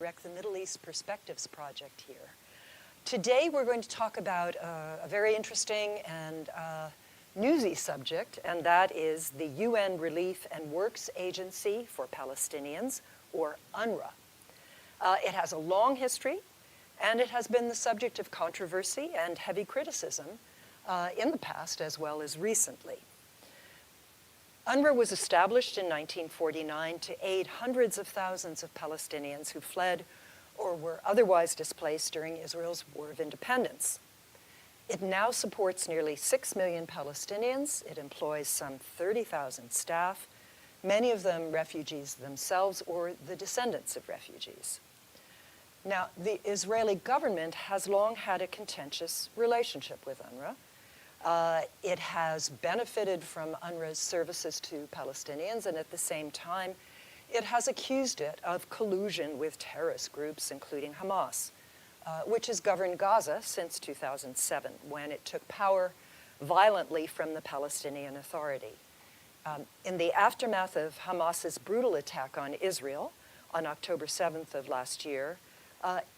direct the Middle East Perspectives Project here. Today we're going to talk about a very interesting and newsy subject, and that is the UN Relief and Works Agency for Palestinians, or UNRWA. It has a long history, and it has been the subject of controversy and heavy criticism in the past as well as recently. UNRWA was established in 1949 to aid hundreds of thousands of Palestinians who fled or were otherwise displaced during Israel's War of Independence. It now supports nearly 6 million Palestinians. It employs some 30,000 staff, many of them refugees themselves or the descendants of refugees. Now, the Israeli government has long had a contentious relationship with UNRWA. It has benefited from UNRWA's services to Palestinians, and at the same time, it has accused it of collusion with terrorist groups, including Hamas, which has governed Gaza since 2007, when it took power violently from the Palestinian Authority. In the aftermath of Hamas's brutal attack on Israel on October 7th of last year,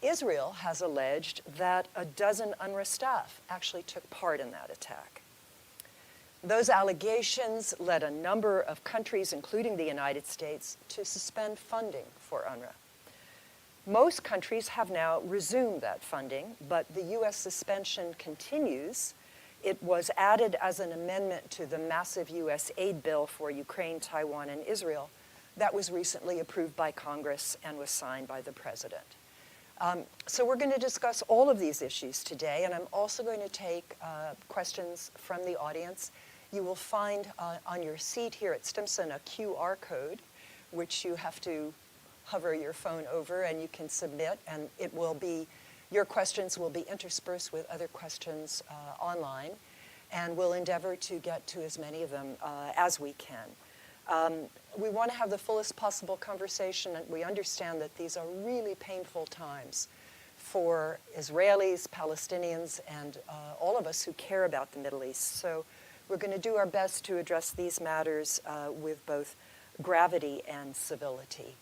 Israel has alleged that a dozen UNRWA staff actually took part in that attack. Those allegations led a number of countries, including the United States, to suspend funding for UNRWA. Most countries have now resumed that funding, but the U.S. suspension continues. It was added as an amendment to the massive U.S. aid bill for Ukraine, Taiwan, and Israel that was recently approved by Congress and was signed by the President. So we're going to discuss all of these issues today, and I'm also going to take questions from the audience. You will find on your seat here at Stimson a QR code, which you have to hover your phone over and you can submit, and it will be, your questions will be interspersed with other questions online, and we'll endeavor to get to as many of them as we can. We want to have the fullest possible conversation, and we understand that these are really painful times for Israelis, Palestinians, and all of us who care about the Middle East. So we're going to do our best to address these matters with both gravity and civility.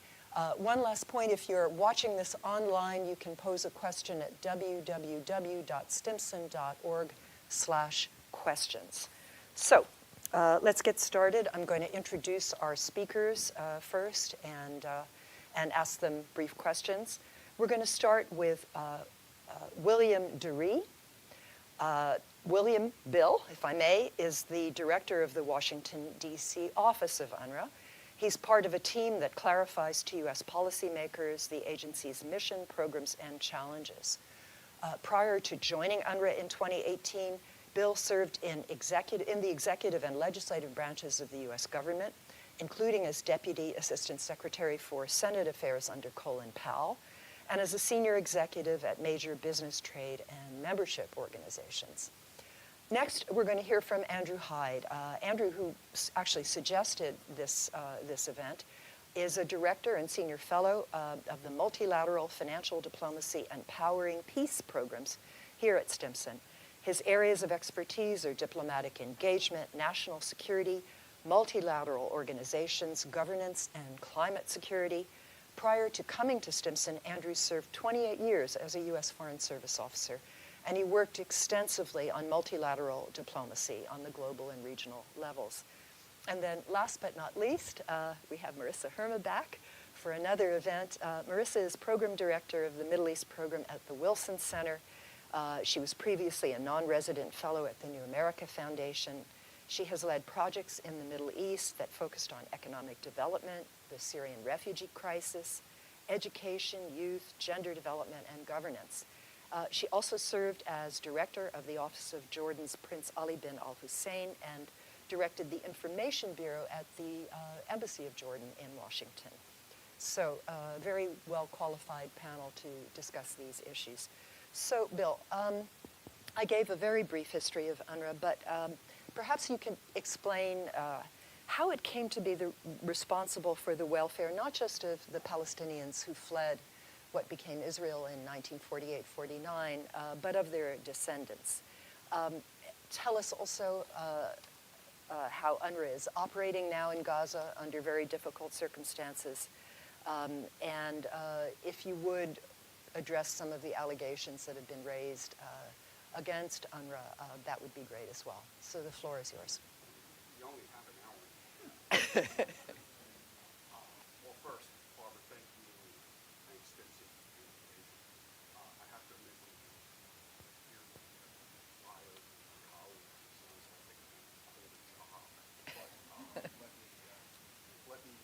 One last point, if you're watching this online, you can pose a question at www.stimson.org/questions. So let's get started. I'm going to introduce our speakers first and ask them brief questions. We're going to start with William Dury. William Bill, if I may, is the director of the Washington, D.C. office of UNRWA. He's part of a team that clarifies to U.S. policymakers the agency's mission, programs, and challenges. Prior to joining UNRWA in 2018, Bill served in the executive and legislative branches of the U.S. government, including as Deputy Assistant Secretary for Senate Affairs under Colin Powell, and as a senior executive at major business, trade, and membership organizations. Next, we're going to hear from Andrew Hyde. Andrew, who actually suggested this event, is a director and senior fellow of the Multilateral Financial Diplomacy and Powering Peace programs here at Stimson. His areas of expertise are diplomatic engagement, national security, multilateral organizations, governance, and climate security. Prior to coming to Stimson, Andrew served 28 years as a U.S. Foreign Service officer, and he worked extensively on multilateral diplomacy on the global and regional levels. And then last but not least, we have Marissa Herma back for another event. Marissa is program director of the Middle East program at the Wilson Center. She was previously a non-resident fellow at the New America Foundation. She has led projects in the Middle East that focused on economic development, the Syrian refugee crisis, education, youth, gender development, and governance. She also served as director of the Office of Jordan's Prince Ali bin Al Hussein and directed the Information Bureau at the Embassy of Jordan in Washington. So a very well-qualified panel to discuss these issues. So, Bill, I gave a very brief history of UNRWA, but perhaps you can explain how it came to be responsible for the welfare, not just of the Palestinians who fled what became Israel in 1948-49, but of their descendants. Tell us also how UNRWA is operating now in Gaza under very difficult circumstances, And if you would address some of the allegations that have been raised against UNRWA, that would be great as well. So the floor is yours. You only have an hour. Well, first, Barbara, thank you. Thanks, Dixie, for the invitation. I have to admit, when you hear the bio of my colleague, it sounds like a quite a job. But let me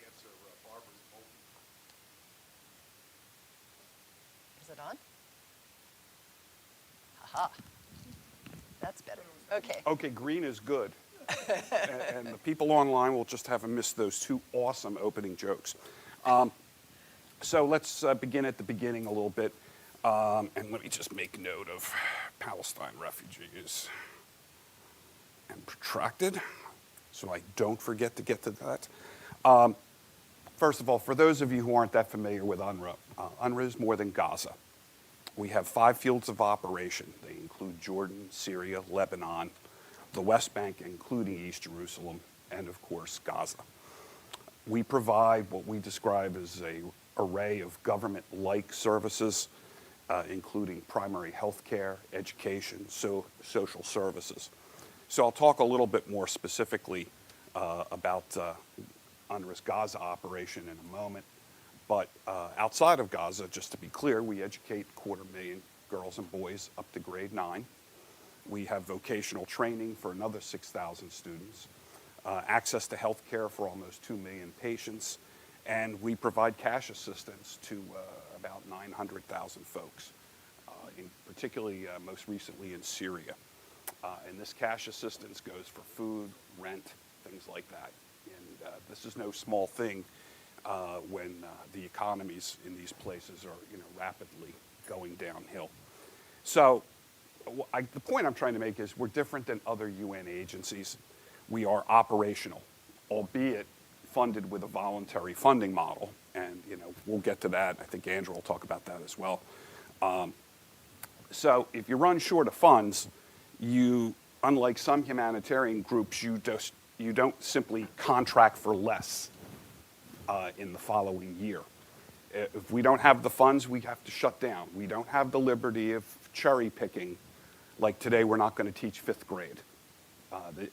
answer Barbara's open. Is it on? Aha. That's better. Okay. Okay, green is good. And the people online will just haven't missed those two awesome opening jokes. So let's begin at the beginning a little bit. And let me just make note of Palestine refugees and protracted, so I don't forget to get to that. First of all, for those of you who aren't that familiar with UNRWA, UNRWA is more than Gaza. We have 5 fields of operation. They include Jordan, Syria, Lebanon, the West Bank, including East Jerusalem, and of course, Gaza. We provide what we describe as an array of government-like services, including primary health care, education, social services. So I'll talk a little bit more specifically about UNRWA's Gaza operation in a moment. But outside of Gaza, just to be clear, we educate 250,000 girls and boys up to grade 9. We have vocational training for another 6,000 students, access to health care for almost 2 million patients, and we provide cash assistance to about 900,000 folks, particularly most recently in Syria. And this cash assistance goes for food, rent, things like that. And this is no small thing when the economies in these places are rapidly going downhill. So the point I'm trying to make is we're different than other UN agencies. We are operational, albeit funded with a voluntary funding model. And we'll get to that. I think Andrew will talk about that as well. So if you run short of funds, unlike some humanitarian groups, you don't simply contract for less in the following year. If we don't have the funds, we have to shut down. We don't have the liberty of cherry picking. Like today, we're not going to teach 5th grade.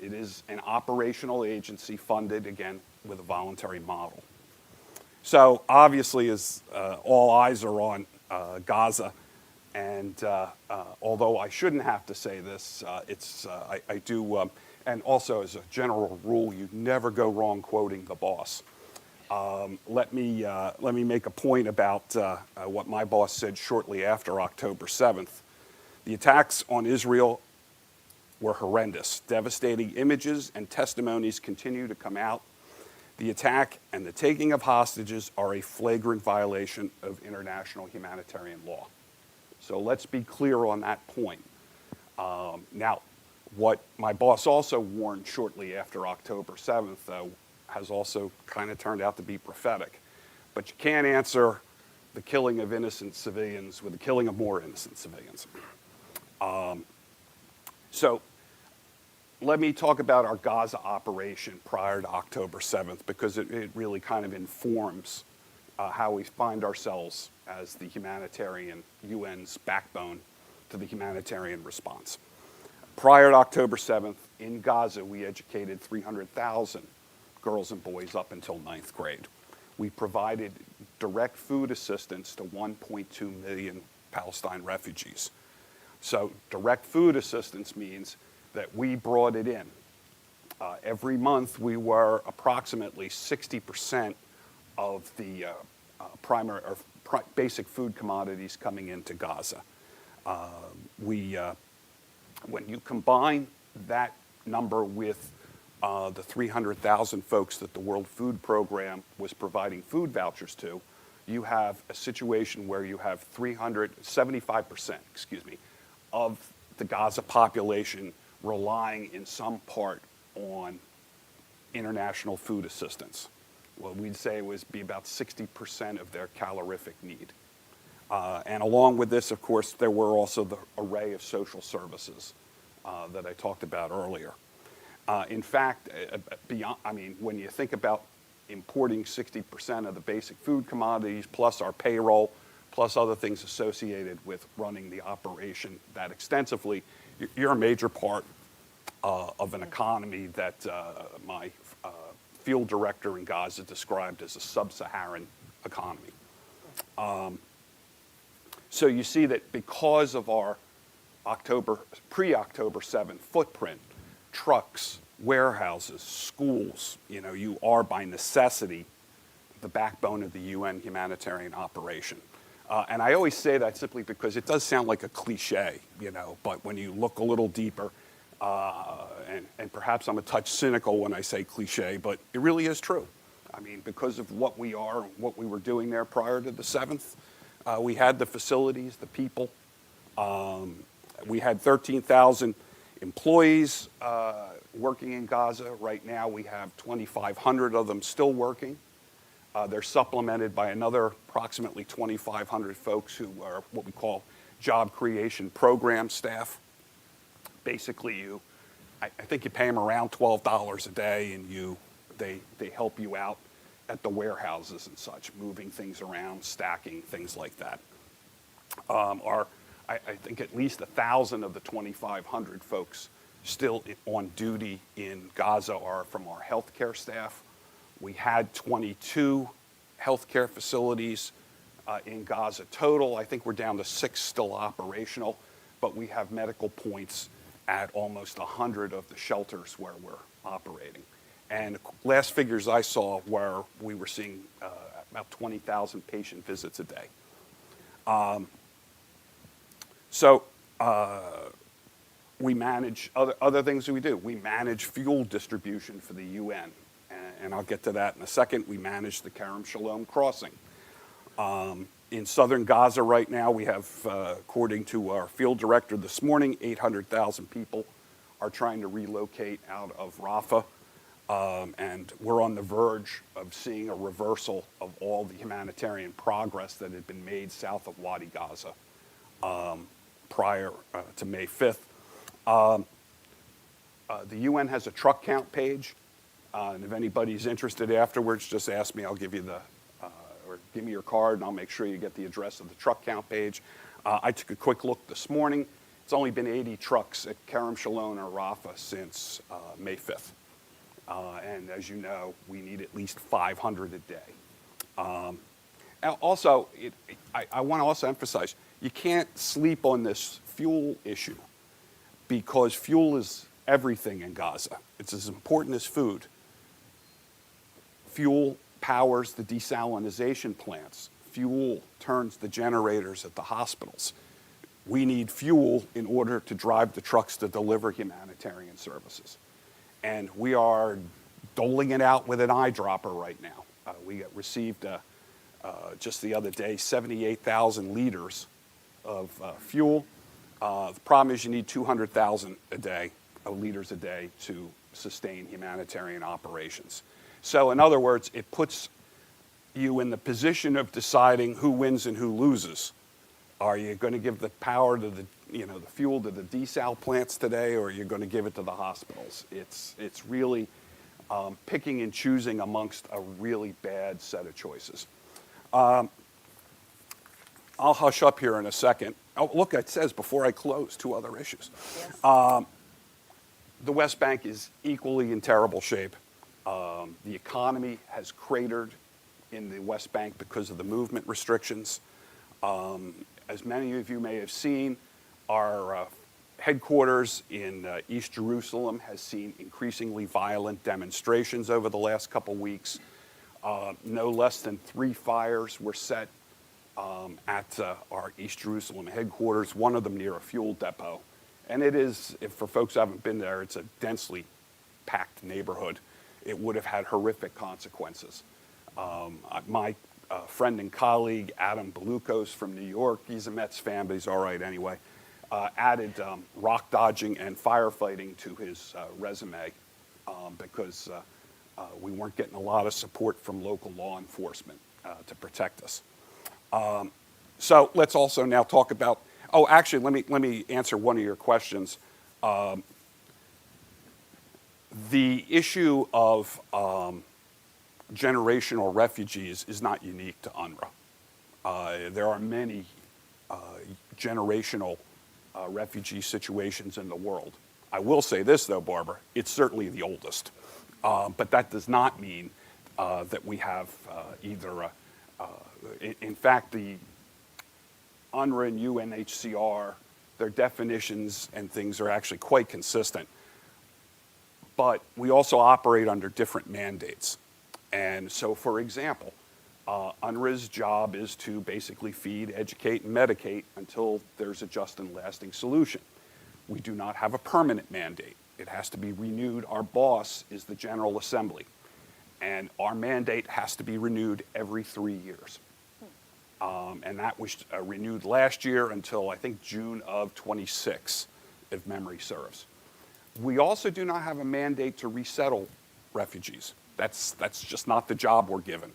It is an operational agency funded, again, with a voluntary model. So obviously, as all eyes are on Gaza, and although I shouldn't have to say this, I do, and also as a general rule, you never go wrong quoting the boss. Let me make a point about what my boss said shortly after October 7th. The attacks on Israel were horrendous. Devastating images and testimonies continue to come out. The attack and the taking of hostages are a flagrant violation of international humanitarian law. So let's be clear on that point. Now, what my boss also warned shortly after October 7th, though, has also kind of turned out to be prophetic. But you can't answer the killing of innocent civilians with the killing of more innocent civilians. So let me talk about our Gaza operation prior to October 7th, because it really kind of informs how we find ourselves as the humanitarian UN's backbone to the humanitarian response. Prior to October 7th, in Gaza, we educated 300,000 girls and boys up until 9th grade. We provided direct food assistance to 1.2 million Palestine refugees. So direct food assistance means that we brought it in. Every month, we were approximately 60% of the primary or basic food commodities coming into Gaza. When you combine that number with the 300,000 folks that the World Food Program was providing food vouchers to, you have a situation where you have 75%, of the Gaza population relying in some part on international food assistance. Well, we'd say it would be about 60% of their calorific need. And along with this, of course, there were also the array of social services that I talked about earlier. In fact, when you think about importing 60% of the basic food commodities, plus our payroll, plus other things associated with running the operation that extensively, you're a major part of an economy that my field director in Gaza described as a sub-Saharan economy. So you see that because of our pre-October 7 footprint, trucks, warehouses, schools, you are by necessity the backbone of the UN humanitarian operation. And I always say that simply because it does sound like a cliche, but when you look a little deeper, and perhaps I'm a touch cynical when I say cliche, but it really is true. I mean, because of what we are and what we were doing there prior to the 7th, we had the facilities, the people. We had 13,000 employees working in Gaza. Right now we have 2,500 of them still working. They're supplemented by another approximately 2,500 folks who are what we call job creation program staff. Basically, I think you pay them around $12 a day, and they help you out at the warehouses and such, moving things around, stacking, things like that. I think at least 1,000 of the 2,500 folks still on duty in Gaza are from our healthcare staff. We had 22 healthcare facilities in Gaza total. I think we're down to 6 still operational, but we have medical points at almost 100 of the shelters where we're operating. And last figures I saw were we were seeing about 20,000 patient visits a day. So we manage other things that we do. We manage fuel distribution for the UN, and I'll get to that in a second. We manage the Kerem Shalom crossing. In southern Gaza right now, we have, according to our field director this morning, 800,000 people are trying to relocate out of Rafah, and we're on the verge of seeing a reversal of all the humanitarian progress that had been made south of Wadi Gaza prior to May 5th. The UN has a truck count page, and if anybody's interested afterwards, just ask me. I'll give you or give me your card, and I'll make sure you get the address of the truck count page. I took a quick look this morning. It's only been 80 trucks at Kerem Shalom or Rafah since May 5th. And as you know, we need at least 500 a day. Also, I want to also emphasize, you can't sleep on this fuel issue because fuel is everything in Gaza. It's as important as food. Fuel powers the desalinization plants. Fuel turns the generators at the hospitals. We need fuel in order to drive the trucks to deliver humanitarian services. And we are doling it out with an eyedropper right now. We received just the other day 78,000 liters of fuel. The problem is you need 200,000 liters a day to sustain humanitarian operations. So in other words, it puts you in the position of deciding who wins and who loses. Are you going to give the power to the fuel to the desal plants today, or are you going to give it to the hospitals? It's really picking and choosing amongst a really bad set of choices. I'll hush up here in a second. Oh, look, it says before I close, 2 other issues. Yes. The West Bank is equally in terrible shape. The economy has cratered in the West Bank because of the movement restrictions. As many of you may have seen, our headquarters in East Jerusalem has seen increasingly violent demonstrations over the last couple weeks. No less than 3 fires were set at our East Jerusalem headquarters, one of them near a fuel depot. And it is, for folks who haven't been there, it's a densely packed neighborhood. It would have had horrific consequences. My friend and colleague, Adam Belukos from New York, he's a Mets fan, but he's all right anyway, added rock dodging and firefighting to his resume because we weren't getting a lot of support from local law enforcement to protect us. So let's also now talk about, actually, let me answer one of your questions. The issue of generational refugees is not unique to UNRWA. There are many generational refugee situations in the world. I will say this, though, Barbara, it's certainly the oldest. But that does not mean that we have either, in fact, the UNRWA and UNHCR, their definitions and things are actually quite consistent. But we also operate under different mandates. And so, for example, UNRWA's job is to basically feed, educate, and medicate until there's a just and lasting solution. We do not have a permanent mandate. It has to be renewed. Our boss is the General Assembly. And our mandate has to be renewed every 3 years. And that was renewed last year until, I think, June of 26, if memory serves. We also do not have a mandate to resettle refugees. That's just not the job we're given.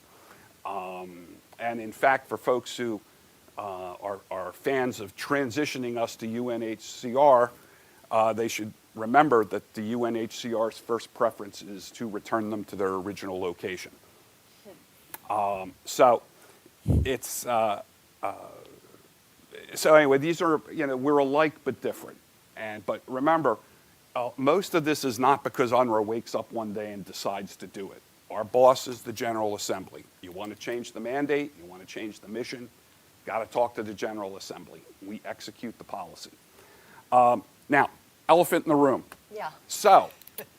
And in fact, for folks who are fans of transitioning us to UNHCR, they should remember that the UNHCR's first preference is to return them to their original location. So anyway, these are, we're alike but different. But remember, most of this is not because UNRWA wakes up one day and decides to do it. Our boss is the General Assembly. You want to change the mandate, you want to change the mission, got to talk to the General Assembly. We execute the policy. Now, elephant in the room. Yeah. So,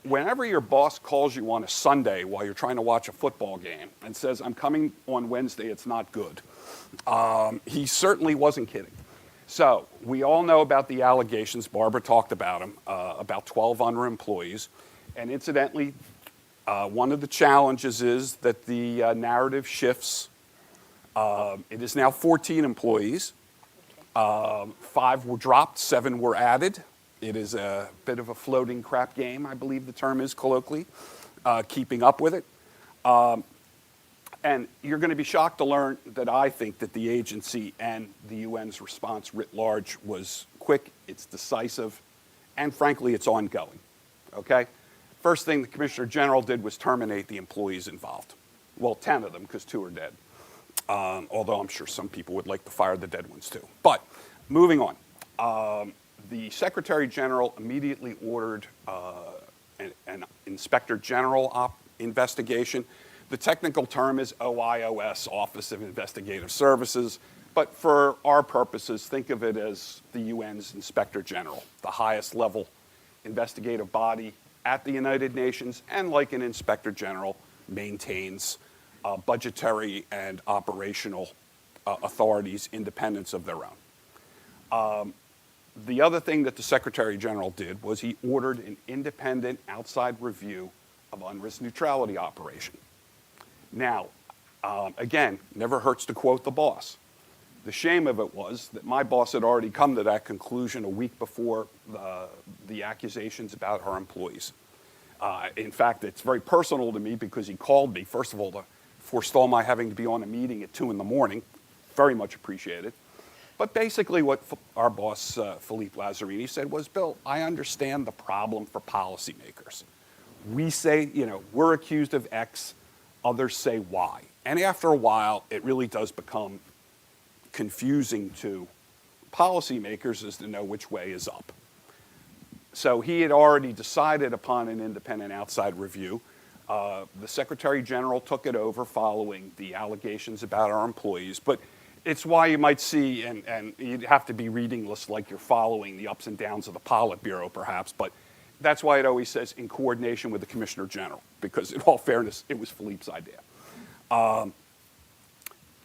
whenever your boss calls you on a Sunday while you're trying to watch a football game and says, I'm coming on Wednesday, it's not good, he certainly wasn't kidding. So we all know about the allegations, Barbara talked about them, about 12 UNRWA employees. And incidentally, one of the challenges is that the narrative shifts. It is now 14 employees. 5 were dropped, 7 were added. It is a bit of a floating crap game, I believe the term is colloquially, keeping up with it. And you're going to be shocked to learn that I think that the agency and the UN's response writ large was quick, it's decisive, and frankly, it's ongoing. Okay? First thing the Commissioner General did was terminate the employees involved. Well, 10 of them, because 2 are dead. Although I'm sure some people would like to fire the dead ones too. But moving on. The Secretary General immediately ordered an Inspector General investigation. The technical term is OIOS, Office of Investigative Services, but for our purposes, think of it as the UN's Inspector General, the highest level investigative body at the United Nations, and like an Inspector General, maintains budgetary and operational authorities, independence of their own. The other thing that the Secretary General did was he ordered an independent outside review of UNRWA's neutrality operation. Now, again, never hurts to quote the boss. The shame of it was that my boss had already come to that conclusion a week before the accusations about our employees. In fact, it's very personal to me because he called me, first of all, to forestall my having to be on a meeting at 2 in the morning. Very much appreciated. But basically what our boss, Philippe Lazzarini, said was, Bill, I understand the problem for policymakers. We say, we're accused of X, others say Y. And after a while, it really does become confusing to policymakers as to know which way is up. So he had already decided upon an independent outside review. The Secretary General took it over following the allegations about our employees. But it's why you might see, and you'd have to be reading lists like you're following the ups and downs of the Politburo, perhaps, but that's why it always says in coordination with the Commissioner General, because in all fairness, it was Philippe's idea.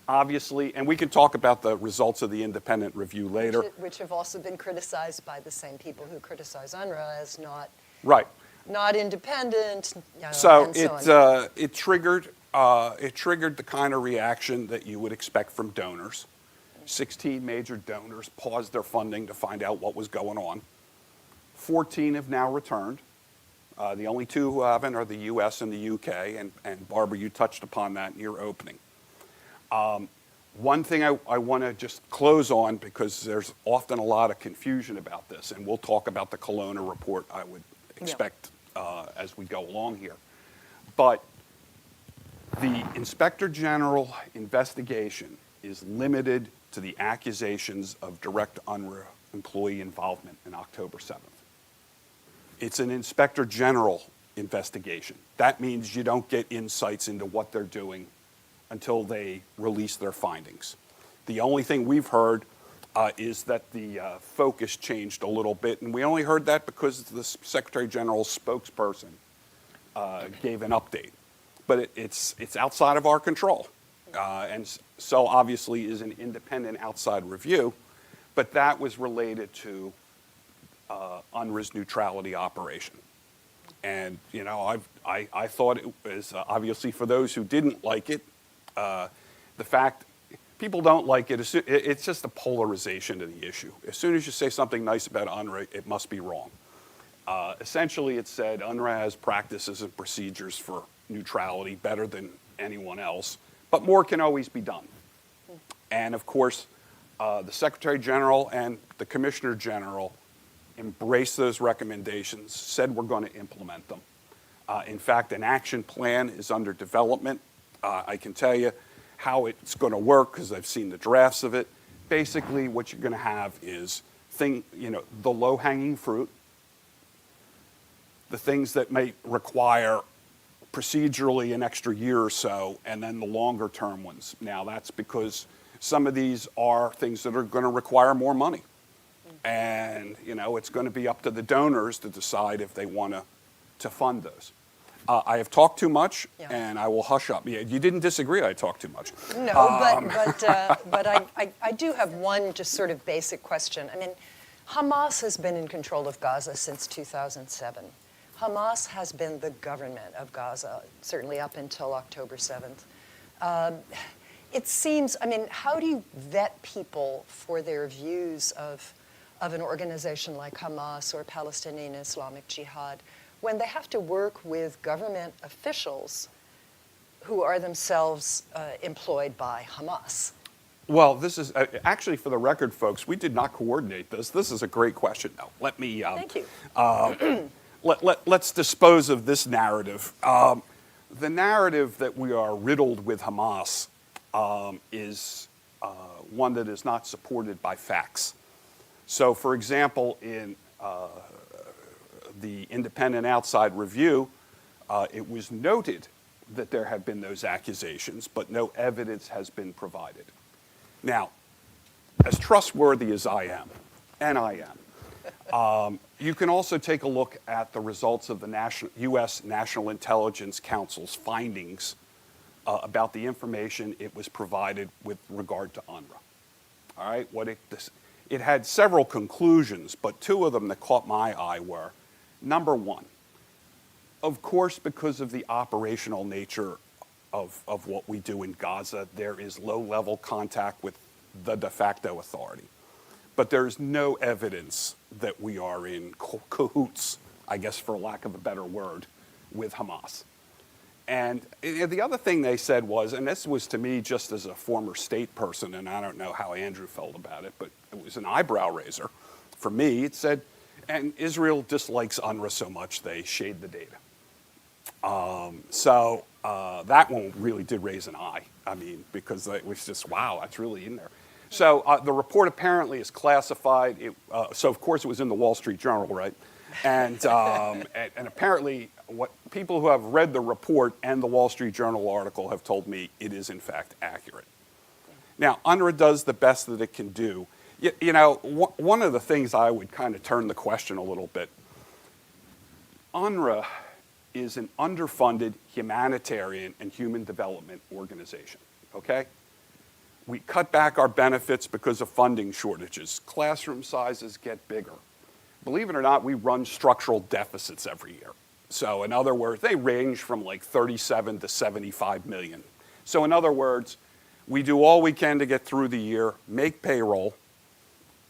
Obviously, and we can talk about the results of the independent review later. Which have also been criticized by the same people who criticize UNRWA as not, right. Not independent. So it triggered the kind of reaction that you would expect from donors. 16 major donors paused their funding to find out what was going on. 14 have now returned. The only 2 who haven't are the US and the UK, and Barbara, you touched upon that in your opening. One thing I want to just close on, because there's often a lot of confusion about this, and we'll talk about the Kelowna report, I would expect, as we go along here. But The Inspector General investigation is limited to the accusations of direct UNRWA employee involvement in October 7th. It's an Inspector General investigation. That means you don't get insights into what they're doing until they release their findings. The only thing we've heard is that the focus changed a little bit, and we only heard that because the Secretary General's spokesperson gave an update. But it's outside of our control, and so obviously is an independent outside review, but that was related to UNRWA's neutrality operation. And you know, I thought it was obviously for those who didn't like it, the fact people don't like it, it's just a polarization of the issue. As soon as you say something nice about UNRWA, it must be wrong. Essentially, it said UNRWA has practices and procedures for neutrality better than anyone else, but more can always be done. And of course, the Secretary General and the Commissioner General embraced those recommendations, said we're going to implement them. In fact, an action plan is under development. I can tell you how it's going to work because I've seen the drafts of it. Basically, what you're going to have is the low-hanging fruit, the things that may require procedurally an extra year or so, and then the longer-term ones. Now, that's because some of these are things that are going to require more money. And, you know, it's going to be up to the donors to decide if they want to fund those. I have talked too much, and I will hush up. Yeah, you didn't disagree I talked too much. No, but I do have one just sort of basic question. I mean, Hamas has been in control of Gaza since 2007. Hamas has been the government of Gaza, certainly up until October 7th. It seems, I mean, how do you vet people for their views of an organization like Hamas or Palestinian Islamic Jihad when they have to work with government officials who are themselves employed by Hamas? Well, this is actually, for the record, folks, we did not coordinate this. This is a great question. Now, let me. Thank you. Let's dispose of this narrative. The narrative that we are riddled with Hamas is one that is not supported by facts. So, for example, in the independent outside review, it was noted that there have been those accusations, but no evidence has been provided. Now, as trustworthy as I am, and I am, you can also take a look at the results of the U.S. National Intelligence Council's findings about the information it was provided with regard to UNRWA. All right, it had several conclusions, but two of them that caught my eye were, number one, of course, because of the operational nature of what we do in Gaza, there is low-level contact with the de facto authority. But there's no evidence that we are in cahoots, I guess for lack of a better word, with Hamas. And the other thing they said was, and this was to me just as a former state person, and I don't know how Andrew felt about it, but it was an eyebrow raiser. For me, it said, and Israel dislikes UNRWA so much they shade the data. So that one really did raise an eye. I mean, because it was just, wow, that's really in there. So the report apparently is classified. So of course it was in the Wall Street Journal, right? And apparently what people who have read the report and the Wall Street Journal article have told me it is in fact accurate. Now, UNRWA does the best that it can do. You know, one of the things I would kind of turn the question a little bit, UNRWA is an underfunded humanitarian and human development organization, okay? We cut back our benefits because of funding shortages. Classroom sizes get bigger. Believe it or not, we run structural deficits every year. So in other words, they range from like 37 to 75 million. So in other words, we do all we can to get through the year, make payroll,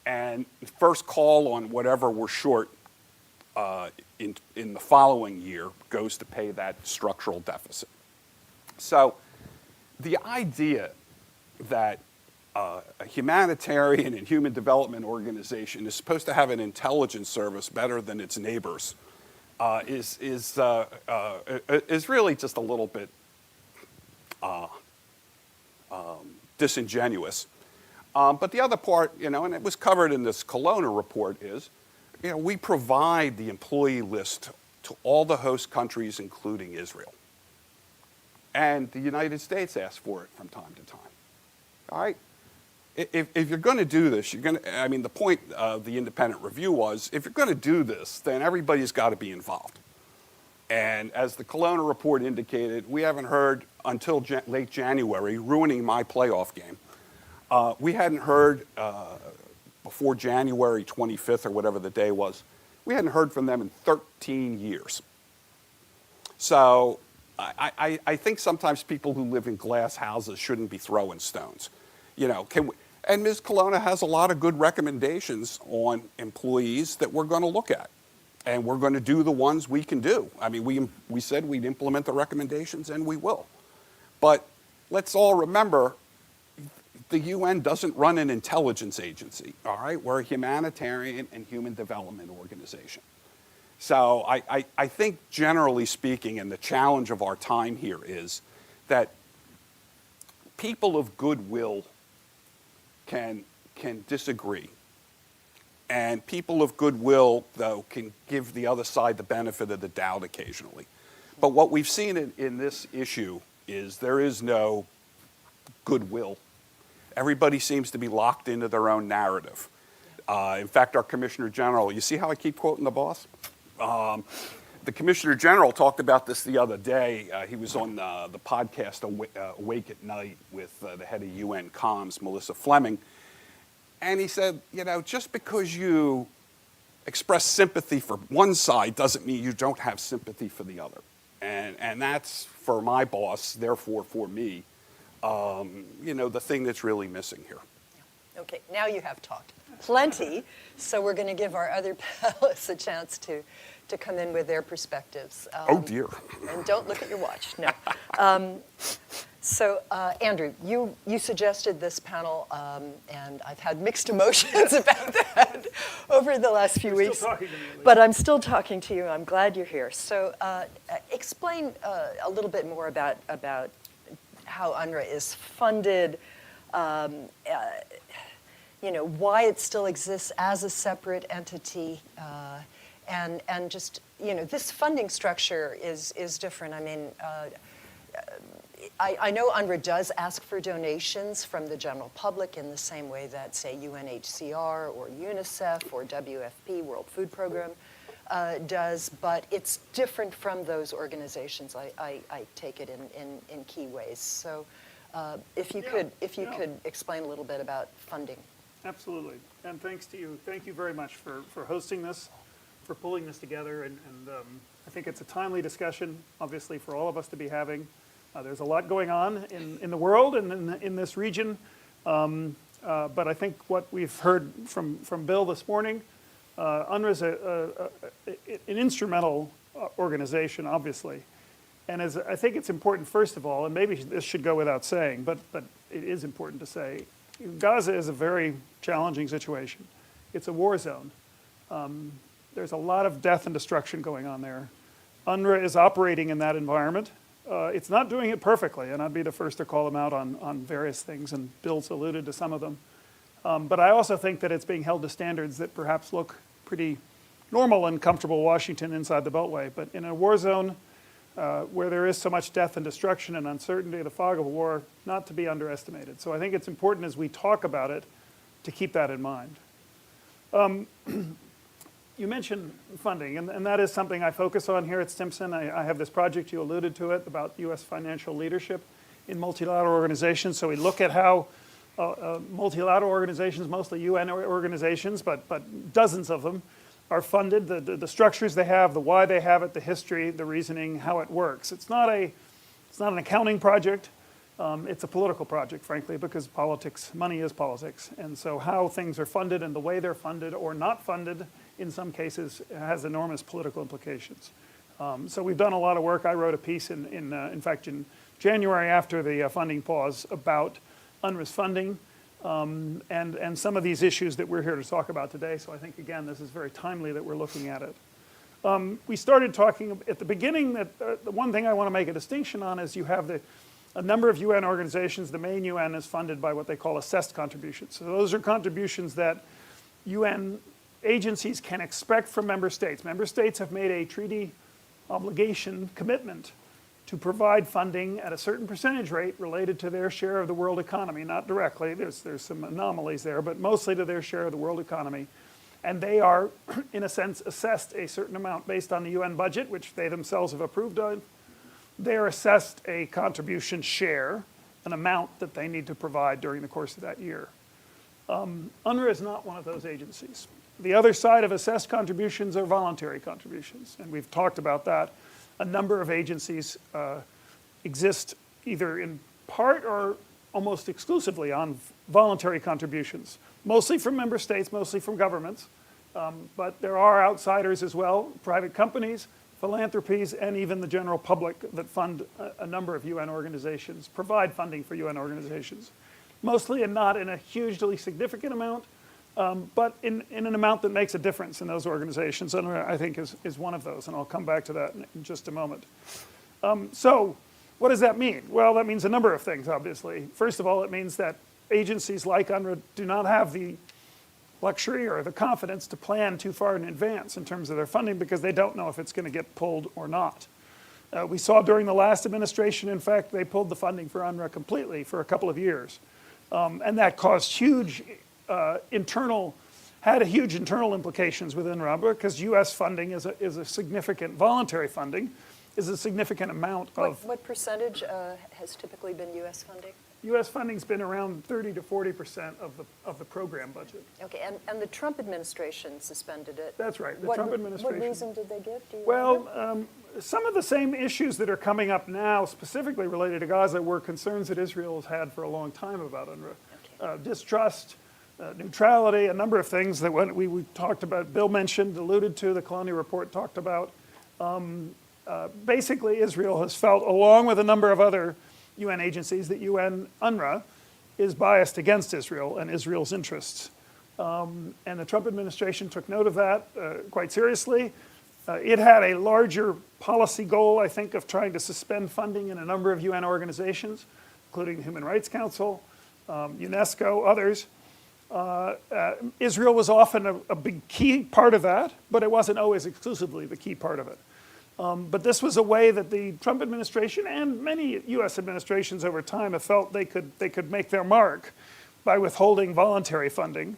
and first call on whatever we're short in the following year goes to pay that structural deficit. So the idea that a humanitarian and human development organization is supposed to have an intelligence service better than its neighbors is really just a little bit disingenuous. But the other part, and it was covered in this Kelowna report is, we provide the employee list to all the host countries, including Israel. And the United States asks for it from time to time. All right? If you're going to do this, the point of the independent review was, if you're going to do this, then everybody's got to be involved. And as the Kelowna report indicated, we haven't heard until late January, ruining my playoff game. We hadn't heard before January 25th or whatever the day was. We hadn't heard from them in 13 years. So I think sometimes people who live in glass houses shouldn't be throwing stones. And Ms. Kelowna has a lot of good recommendations on employees that we're going to look at. And we're going to do the ones we can do. We said we'd implement the recommendations, and we will. But let's all remember, the UN doesn't run an intelligence agency, all right? We're a humanitarian and human development organization. So I think, generally speaking, and the challenge of our time here is that people of goodwill can disagree. And people of goodwill, though, can give the other side the benefit of the doubt occasionally. But what we've seen in this issue is there is no goodwill. Everybody seems to be locked into their own narrative. In fact, our Commissioner General, you see how I keep quoting the boss? The Commissioner General talked about this the other day. He was on the podcast Awake at Night with the head of UN Comms, Melissa Fleming. And he said, just because you express sympathy for one side doesn't mean you don't have sympathy for the other. And that's, for my boss, therefore for me, the thing that's really missing here. Okay, now you have talked plenty, so we're going to give our other panelists a chance to come in with their perspectives. Oh, dear. And don't look at your watch, no. So, Andrew, you suggested this panel, and I've had mixed emotions about that over the last few weeks. Still talking to me, at least. But I'm still talking to you. I'm glad you're here. So, explain a little bit more about how UNRWA is funded, why it still exists as a separate entity, and just, this funding structure is different. I know UNRWA does ask for donations from the general public in the same way that, say, UNHCR or UNICEF or WFP, World Food Program, does, but it's different from those organizations. I take it in key ways. So, if you could explain a little bit about funding. Absolutely, and thanks to you. Thank you very much for hosting this, for pulling this together, and I think it's a timely discussion, obviously, for all of us to be having. There's a lot going on in the world and in this region, but I think what we've heard from Bill this morning, UNRWA is an instrumental organization, obviously, and I think it's important, first of all, and maybe this should go without saying, but it is important to say, Gaza is a very challenging situation. It's a war zone. There's a lot of death and destruction going on there. UNRWA is operating in that environment. It's not doing it perfectly, and I'd be the first to call them out on various things, and Bill's alluded to some of them. But I also think that it's being held to standards that perhaps look pretty normal and comfortable Washington inside the Beltway. But in a war zone where there is so much death and destruction and uncertainty, the fog of war, not to be underestimated. So I think it's important as we talk about it to keep that in mind. You mentioned funding, and that is something I focus on here at Stimson. I have this project, you alluded to it, about U.S. financial leadership in multilateral organizations. So we look at how multilateral organizations, mostly UN organizations, but dozens of them, are funded, the structures they have, the why they have it, the history, the reasoning, how it works. It's not an accounting project. It's a political project, frankly, because money is politics. And so how things are funded and the way they're funded or not funded in some cases has enormous political implications. So we've done a lot of work. I wrote a piece in fact, in January after the funding pause about UNRWA's funding and some of these issues that we're here to talk about today. So I think, again, this is very timely that we're looking at it. We started talking at the beginning that the one thing I want to make a distinction on is you have a number of UN organizations, the main UN is funded by what they call assessed contributions. So those are contributions that UN agencies can expect from member states. Member states have made a treaty obligation commitment to provide funding at a certain percentage rate related to their share of the world economy, not directly, there's some anomalies there, but mostly to their share of the world economy. And they are, in a sense, assessed a certain amount based on the UN budget, which they themselves have approved of. They are assessed a contribution share, an amount that they need to provide during the course of that year. UNRWA is not one of those agencies. The other side of assessed contributions are voluntary contributions, and we've talked about that. A number of agencies exist either in part or almost exclusively on voluntary contributions, mostly from member states, mostly from governments, but there are outsiders as well, private companies, philanthropies, and even the general public that fund a number of UN organizations, provide funding for UN organizations, mostly and not in a hugely significant amount, but in an amount that makes a difference in those organizations, and I think is one of those, and I'll come back to that in just a moment. So what does that mean? Well, that means a number of things, obviously. First of all, it means that agencies like UNRWA do not have the luxury or the confidence to plan too far in advance in terms of their funding because they don't know if it's going to get pulled or not. We saw during the last administration, in fact, they pulled the funding for UNRWA completely for a couple of years. And that caused huge internal implications within UNRWA because U.S. funding is a significant, voluntary funding is a significant amount of... What percentage has typically been U.S. funding? U.S. funding's been around 30 to 40% of the program budget. Okay, and the Trump administration suspended it. That's right, the Trump administration. What reason did they give? Do you Well, remember? some of the same issues that are coming up now, specifically related to Gaza, were concerns that Israel has had for a long time about UNRWA. Okay. Distrust, neutrality, a number of things that we talked about, Bill mentioned, alluded to, the Colonial Report talked about. Basically, Israel has felt, along with a number of other UN agencies, that UNRWA is biased against Israel and Israel's interests. And the Trump administration took note of that quite seriously. It had a larger policy goal, I think, of trying to suspend funding in a number of UN organizations, including the Human Rights Council, UNESCO, others. Israel was often a big key part of that, but it wasn't always exclusively the key part of it. But this was a way that the Trump administration and many U.S. administrations over time have felt they could make their mark by withholding voluntary funding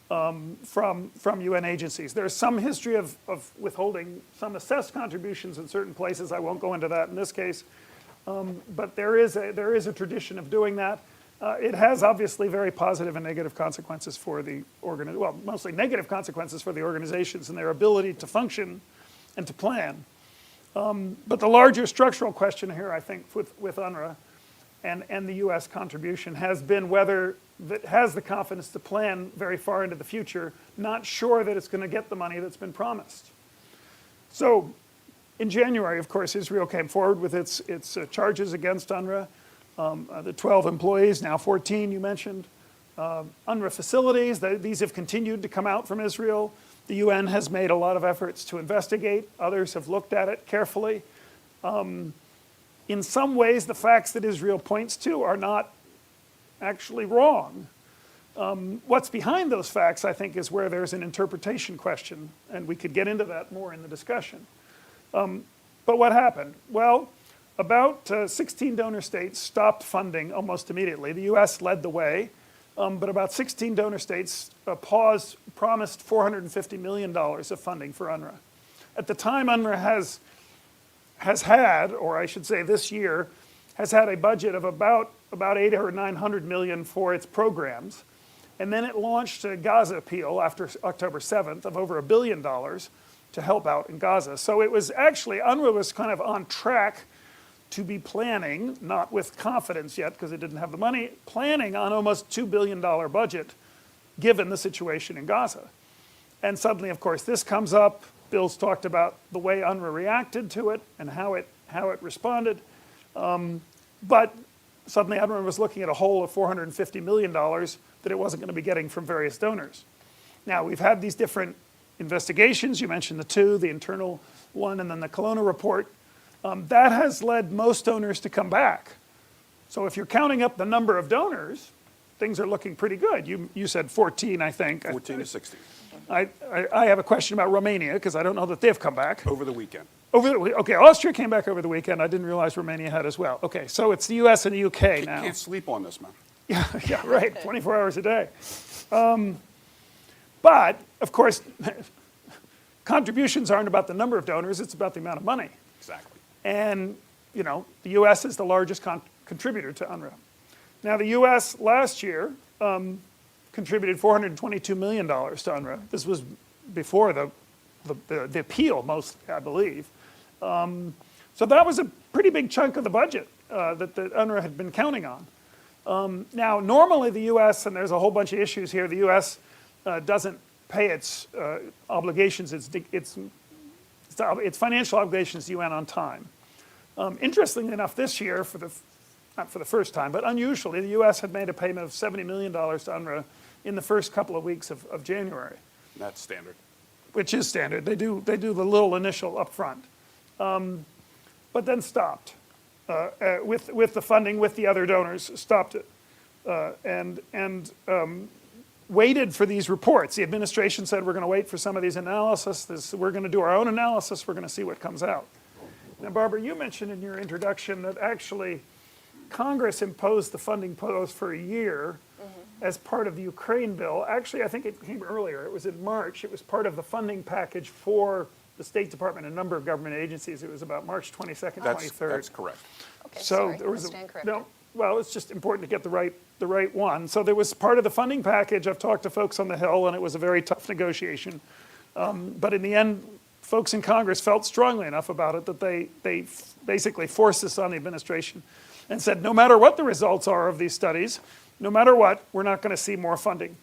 from UN agencies. There's some history of withholding some assessed contributions in certain places. I won't go into that in this case, but there is a tradition of doing that. It has obviously very positive and negative consequences for the mostly negative consequences for the organizations and their ability to function and to plan. But the larger structural question here, I think, with UNRWA and the U.S. contribution has been whether it has the confidence to plan very far into the future, not sure that it's going to get the money that's been promised. So in January, of course, Israel came forward with its charges against UNRWA. The 12 employees, now 14 you mentioned. UNRWA facilities, these have continued to come out from Israel. The UN has made a lot of efforts to investigate. Others have looked at it carefully. In some ways, the facts that Israel points to are not actually wrong. What's behind those facts, I think, is where there's an interpretation question, and we could get into that more in the discussion. But what happened? Well, about 16 donor states stopped funding almost immediately. The US led the way. But about 16 donor states promised $450 million of funding for UNRWA. At the time, UNRWA has had, or I should say this year, has had a budget of about 800 or 900 million for its programs. And then it launched a Gaza appeal after October 7th of over $1 billion to help out in Gaza. So it was actually, UNRWA was kind of on track to be planning, not with confidence yet because it didn't have the money, planning on almost $2 billion budget given the situation in Gaza. And suddenly, of course, this comes up. Bill's talked about the way UNRWA reacted to it and how it responded. But suddenly UNRWA was looking at a hole of $450 million that it wasn't going to be getting from various donors. Now, we've had these different investigations. You mentioned the two, the internal one and then the Colonial Report. That has led most donors to come back So if you're counting up the number of donors, things are looking pretty good. You said 14, I think. 14 to 16 I have a question about Romania, because I don't know that they've come back. over the weekend. Okay, Austria came back over the weekend. I didn't realize Romania had as well. Okay, so it's the US and the UK now. Can't sleep on this, man. Yeah, right, 24 hours a day. But, of course, contributions aren't about the number of donors, it's about the amount of money. Exactly. And, the US is the largest contributor to UNRWA. Now, the US last year contributed $422 million to UNRWA. This was before the appeal, most, I believe. So that was a pretty big chunk of the budget that the UNRWA had been counting on. Now, normally the US, and there's a whole bunch of issues here, the US doesn't pay its obligations, its financial obligations to the UN on time. Interestingly enough, this year, not for the first time, but unusually, the US had made a payment of $70 million to UNRWA in the first couple of weeks of January. That's standard. Which is standard. They do the little initial upfront. But then stopped with the funding, with the other donors, stopped it. And waited for these reports. The administration said, we're going to wait for some of these analysis. We're going to do our own analysis. We're going to see what comes out. Now, Barbara, you mentioned in your introduction that actually Congress imposed the funding pause for a year as part of the Ukraine bill. Actually, I think it came earlier. It was in March. It was part of the funding package for the State Department and a number of government agencies. It was about March 22nd, 23rd. That's correct. Okay, So sorry, there was I stand corrected. no. Well, it's just important to get the right one. So there was part of the funding package. I've talked to folks on the Hill, and it was a very tough negotiation. But in the end, folks in Congress felt strongly enough about it that they basically forced this on the administration and said, no matter what the results are of these studies, no matter what, we're not going to see more funding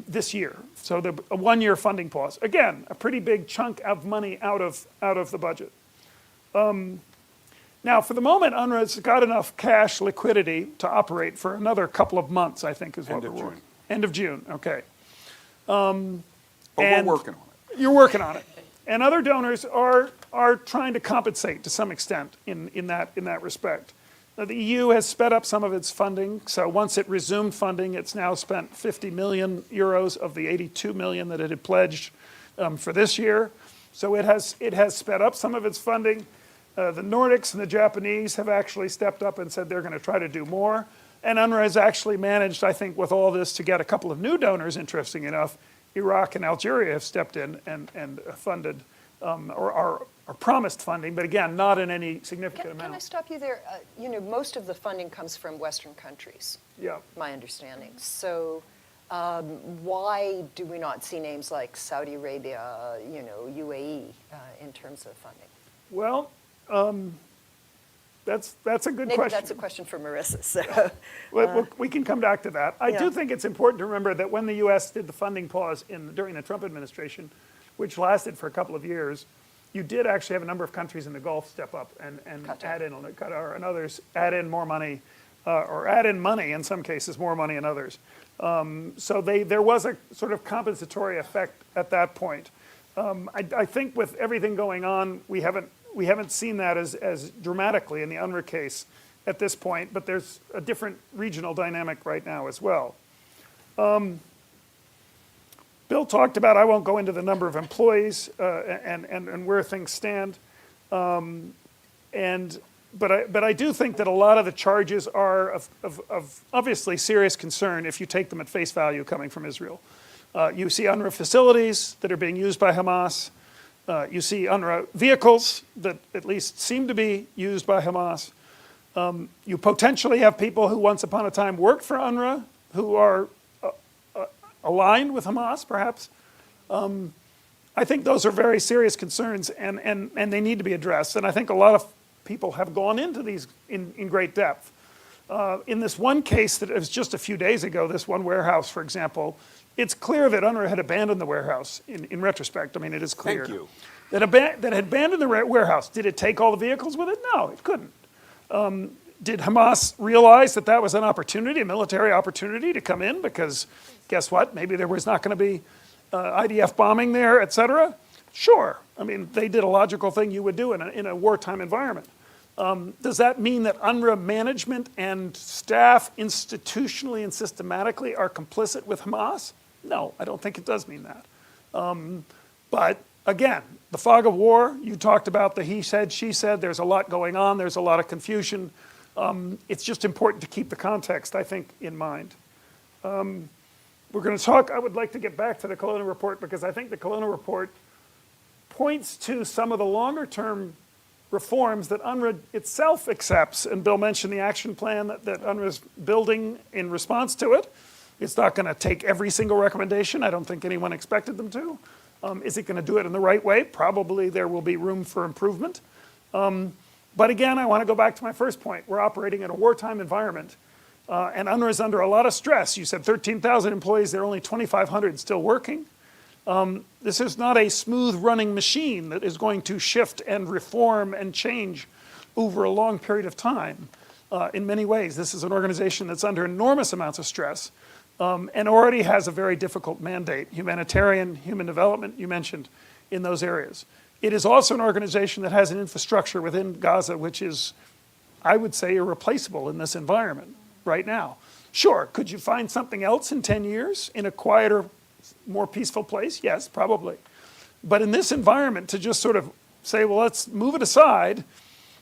this year. So a one-year funding pause. Again, a pretty big chunk of money out of the budget. Now, for the moment, UNRWA's got enough cash liquidity to operate for another couple of months, I think is what we're working. End of June, okay. But we're working on it. You're working on it. And other donors are trying to compensate to some extent in that respect. Now, the EU has sped up some of its funding, so once it resumed funding, it's now spent 50 million euros of the 82 million that it had pledged for this year. So it has sped up some of its funding. The Nordics and the Japanese have actually stepped up and said they're going to try to do more. And UNRWA has actually managed, I think, with all this to get a couple of new donors, interesting enough. Iraq and Algeria have stepped in and funded or are promised funding, but again, not in any significant amount. Can I stop you there? Most of the funding comes from Western countries, Yeah. my understanding. So why do we not see names like Saudi Arabia, UAE in terms of funding? Well, that's a good Maybe question. that's a question for Marissa. So. We can come back to that. I do think it's important to remember that when the U.S. did the funding pause during the Trump administration, which lasted for a couple of years, you did actually have a number of countries in the Gulf step up and add in, Qatar and others, add in more money, or add in money in some cases, more money in others. So there was a sort of compensatory effect at that point. I think with everything going on, we haven't seen that as dramatically in the UNRWA case at this point, but there's a different regional dynamic right now as well. Bill talked about, I won't go into the number of employees and where things stand, but I do think that a lot of the charges are of obviously serious concern if you take them at face value coming from Israel. You see UNRWA facilities that are being used by Hamas. You see UNRWA vehicles that at least seem to be used by Hamas. You potentially have people who once upon a time worked for UNRWA who are aligned with Hamas, perhaps. I think those are very serious concerns and they need to be addressed. And I think a lot of people have gone into these in great depth. In this one case that was just a few days ago, this one warehouse, for example, it's clear that UNRWA had abandoned the warehouse in retrospect. I mean, it is clear. Thank you. That had abandoned the warehouse. Did it take all the vehicles with it? No, it couldn't. Did Hamas realize that that was an opportunity, a military opportunity to come in? Because guess what? Maybe there was not going to be IDF bombing there, et cetera. Sure. I mean, they did a logical thing you would do in a wartime environment. Does that mean that UNRWA management and staff institutionally and systematically are complicit with Hamas? No, I don't think it does mean that. But again, the fog of war, you talked about the he said, she said, there's a lot going on, there's a lot of confusion. It's just important to keep the context, I think, in mind. We're going to talk, I would like to get back to the Colonna report because I think the Colonna report points to some of the longer term reforms that UNRWA itself accepts, and Bill mentioned the action plan that UNRWA's building in response to it. It's not going to take every single recommendation. I don't think anyone expected them to. Is it going to do it in the right way? Probably there will be room for improvement. But again, I want to go back to my first point. We're operating in a wartime environment, and UNRWA is under a lot of stress. You said 13,000 employees, there are only 2,500 still working. This is not a smooth running machine that is going to shift and reform and change over a long period of time. In many ways, this is an organization that's under enormous amounts of stress and already has a very difficult mandate, humanitarian, human development, you mentioned, in those areas. It is also an organization that has an infrastructure within Gaza which is, I would say, irreplaceable in this environment right now. Sure, could you find something else in 10 years in a quieter, more peaceful place? Yes, probably. But in this environment, to just sort of say, well, let's move it aside,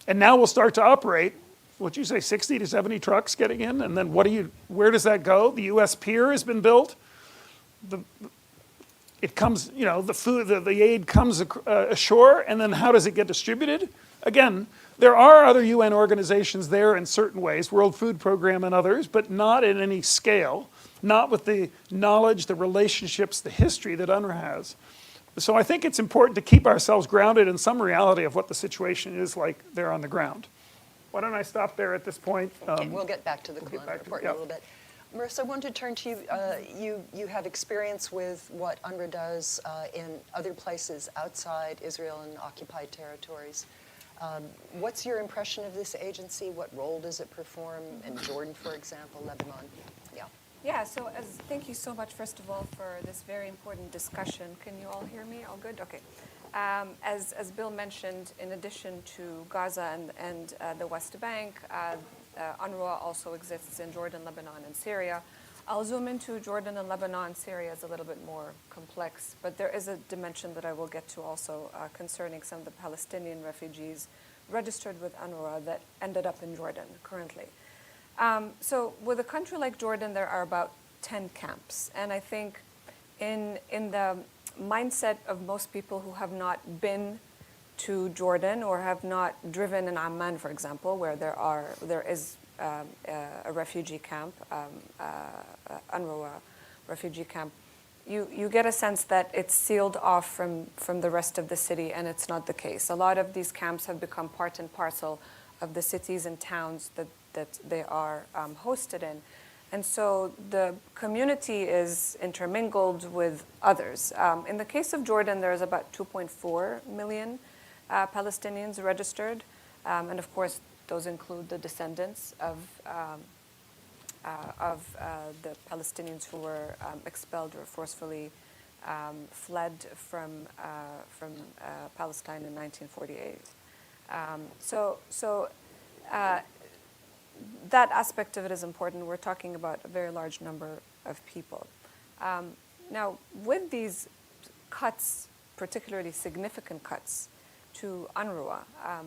and now we'll start to operate, what'd you say, 60 to 70 trucks getting in? And then where does that go? The U.S. pier has been built. It comes, the food, the aid comes ashore, and then how does it get distributed? Again, there are other UN organizations there in certain ways, World Food Program and others, but not at any scale, not with the knowledge, the relationships, the history that UNRWA has. So I think it's important to keep ourselves grounded in some reality of what the situation is like there on the ground. Why don't I stop there at this point? Okay, we'll get back to the Colonna report in a little bit. Marissa, I want to turn to you. You have experience with what UNRWA does in other places outside Israel and occupied territories. What's your impression of this agency? What role does it perform in Jordan, for example, Lebanon? Yeah, so thank you so much, first of all, for this very important discussion. Can you all hear me? All good? Okay. As Bill mentioned, in addition to Gaza and the West Bank, UNRWA also exists in Jordan, Lebanon, and Syria. I'll zoom into Jordan and Lebanon. Syria is a little bit more complex, but there is a dimension that I will get to also concerning some of the Palestinian refugees registered with UNRWA that ended up in Jordan currently. So with a country like Jordan, there are about 10 camps. And I think in the mindset of most people who have not been to Jordan or have not driven in Amman, for example, where there is a refugee camp, UNRWA refugee camp, you get a sense that it's sealed off from the rest of the city, and it's not the case. A lot of these camps have become part and parcel of the cities and towns that they are hosted in. And so the community is intermingled with others. In the case of Jordan, there's about 2.4 million Palestinians registered. And of course, those include the descendants of the Palestinians who were expelled or forcefully fled from Palestine in 1948. That aspect of it is important. We're talking about a very large number of people. Now, with these cuts, particularly significant cuts to UNRWA,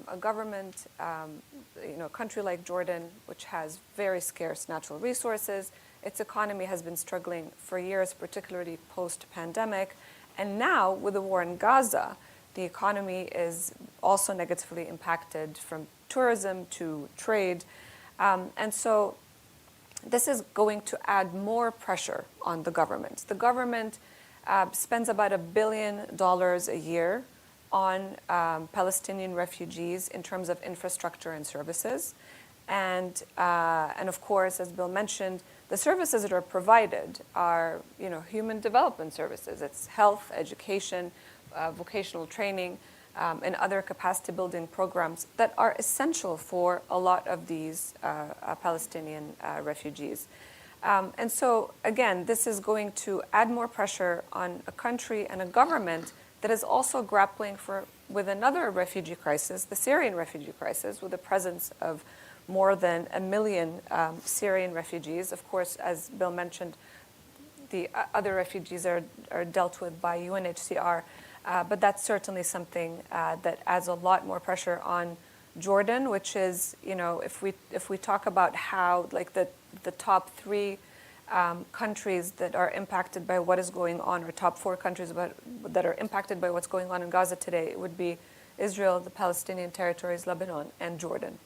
a government, a country like Jordan, which has very scarce natural resources, its economy has been struggling for years, particularly post-pandemic, and now with the war in Gaza, the economy is also negatively impacted from tourism to trade. And so this is going to add more pressure on the government. The government spends about $1 billion a year on Palestinian refugees in terms of infrastructure and services. And of course, as Bill mentioned, the services that are provided are, human development services. It's health, education, vocational training, and other capacity building programs that are essential for a lot of these Palestinian refugees. And so, again, this is going to add more pressure on a country and a government that is also grappling for with another refugee crisis, the Syrian refugee crisis, with the presence of more than 1 million Syrian refugees. Of course, as Bill mentioned, the other refugees are dealt with by UNHCR, but that's certainly something that adds a lot more pressure on Jordan, which is, if we talk about how, like, the top 3 countries that are impacted by what is going on, or top 4 countries that are impacted by what's going on in Gaza today, it would be Israel, the Palestinian territories, Lebanon, and Jordan,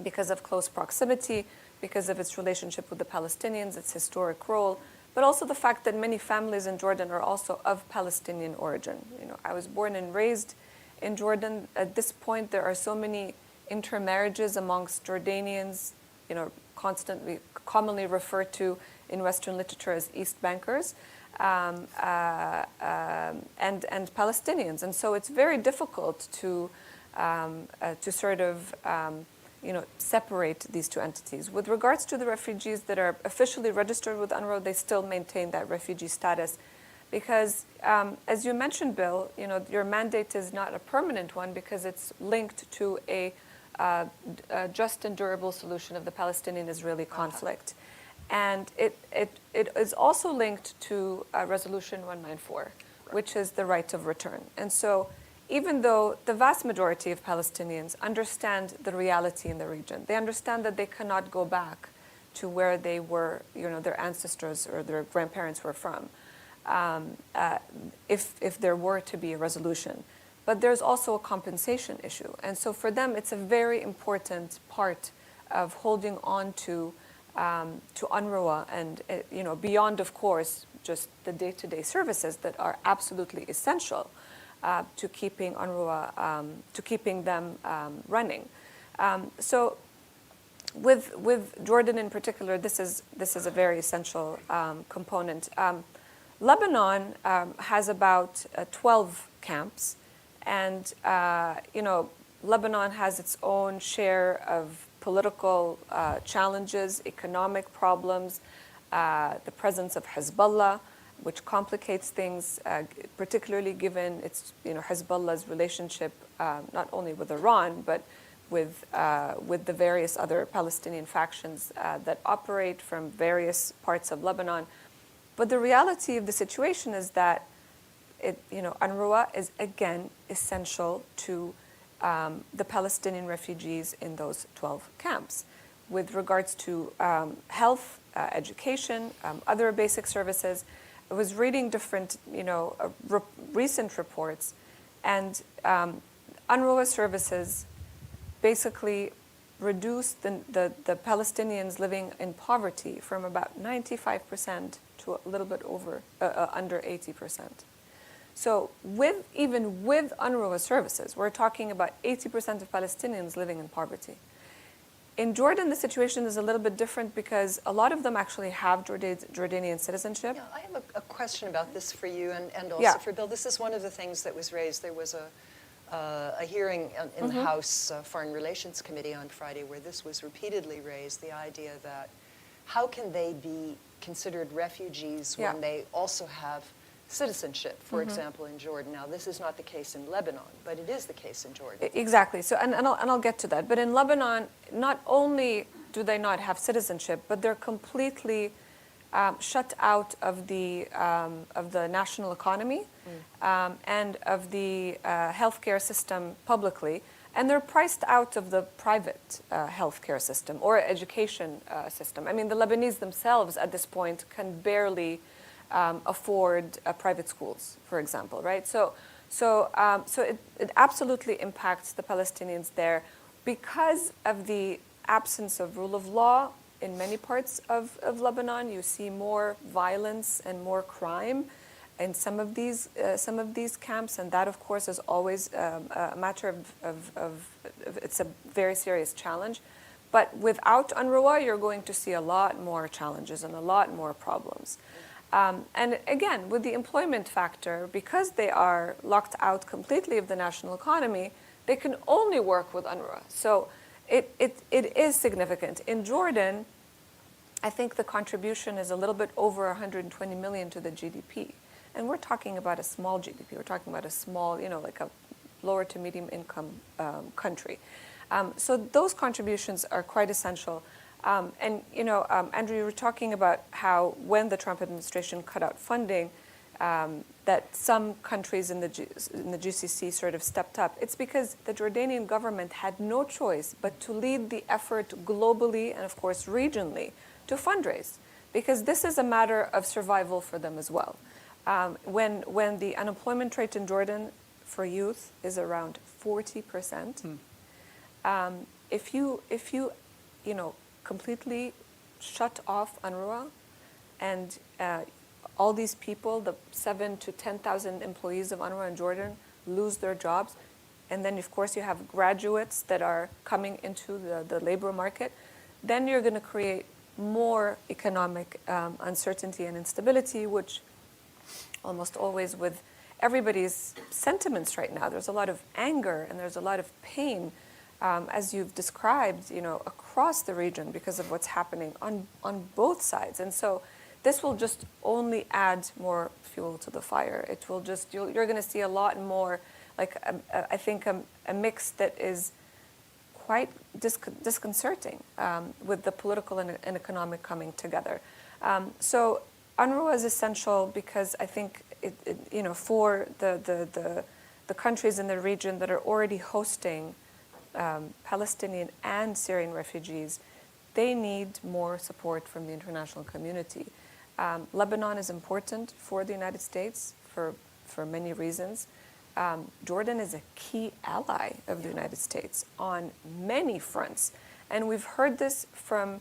because of close proximity, because of its relationship with the Palestinians, its historic role, but also the fact that many families in Jordan are also of Palestinian origin. I was born and raised in Jordan. At this point, there are so many intermarriages amongst Jordanians, commonly referred to in Western literature as East Bankers, and Palestinians. And so it's very difficult to sort of separate these two entities. With regards to the refugees that are officially registered with UNRWA, they still maintain that refugee status because, as you mentioned, Bill, your mandate is not a permanent one because it's linked to a just and durable solution of the Palestinian-Israeli conflict. And it is also linked to Resolution 194, which is the right of return. And so even though the vast majority of Palestinians understand the reality in the region, they understand that they cannot go back to where they were, their ancestors or their grandparents were from, if there were to be a resolution. But there's also a compensation issue. And so for them, it's a very important part of holding on to UNRWA and, beyond, of course, just the day-to-day services that are absolutely essential to keeping UNRWA, to keeping them running. So with Jordan in particular, this is a very essential component. Lebanon has about 12 camps, and Lebanon has its own share of political challenges, economic problems, the presence of Hezbollah, which complicates things, particularly given its, Hezbollah's relationship not only with Iran, but with the various other Palestinian factions that operate from various parts of Lebanon. But the reality of the situation is that UNRWA is again essential to the Palestinian refugees in those 12 camps, with regards to health, education, other basic services. I was reading different, recent reports, and UNRWA services basically reduced the Palestinians living in poverty from about 95% to a little bit under 80%. So even with UNRWA services, we're talking about 80% of Palestinians living in poverty. In Jordan, the situation is a little bit different because a lot of them actually have Jordanian citizenship. Yeah, I have a question about this for you and also Yeah. for Bill. This is one of the things that was raised. There was a hearing in the House Foreign Relations Committee on Friday where this was repeatedly raised, the idea that how can they be considered refugees when they also have citizenship, for example, in Jordan. Now, this is not the case in Lebanon, but it is the case in Jordan. Exactly. So, and I'll get to that. But in Lebanon, not only do they not have citizenship, but they're completely shut out of the national economy and of the healthcare system publicly, and they're priced out of the private healthcare system or education system. I mean, the Lebanese themselves at this point can barely afford private schools, for example, right? So it absolutely impacts the Palestinians there because of the absence of rule of law in many parts of Lebanon. You see more violence and more crime in some of these camps, and that, of course, is always a matter of it's a very serious challenge. But without UNRWA, you're going to see a lot more challenges and a lot more problems. And again, with the employment factor, because they are locked out completely of the national economy, they can only work with UNRWA. So it is significant. In Jordan, I think the contribution is a little bit over 120 million to the GDP. And we're talking about a small GDP. We're talking about a small, like a lower to medium income country. So those contributions are quite essential. And Andrew, you were talking about how when the Trump administration cut out funding, that some countries in the GCC sort of stepped up. It's because the Jordanian government had no choice but to lead the effort globally and, of course, regionally to fundraise, because this is a matter of survival for them as well. When the unemployment rate in Jordan for youth is around 40%, if you completely shut off UNRWA and all these people, the 7,000 to 10,000 employees of UNRWA in Jordan, lose their jobs, and then of course you have graduates that are coming into the labor market, then you're going to create more economic uncertainty and instability, which almost always with everybody's sentiments right now, there's a lot of anger and there's a lot of pain, as you've described, across the region because of what's happening on both sides. And so this will just only add more fuel to the fire. It will just, you're going to see a lot more, like I think a mix that is quite disconcerting with the political and economic coming together. So UNRWA is essential because I think for the countries in the region that are already hosting Palestinian and Syrian refugees, they need more support from the international community. Lebanon is important for the United States for many reasons. Jordan is a key ally of the United States on many fronts. And we've heard this from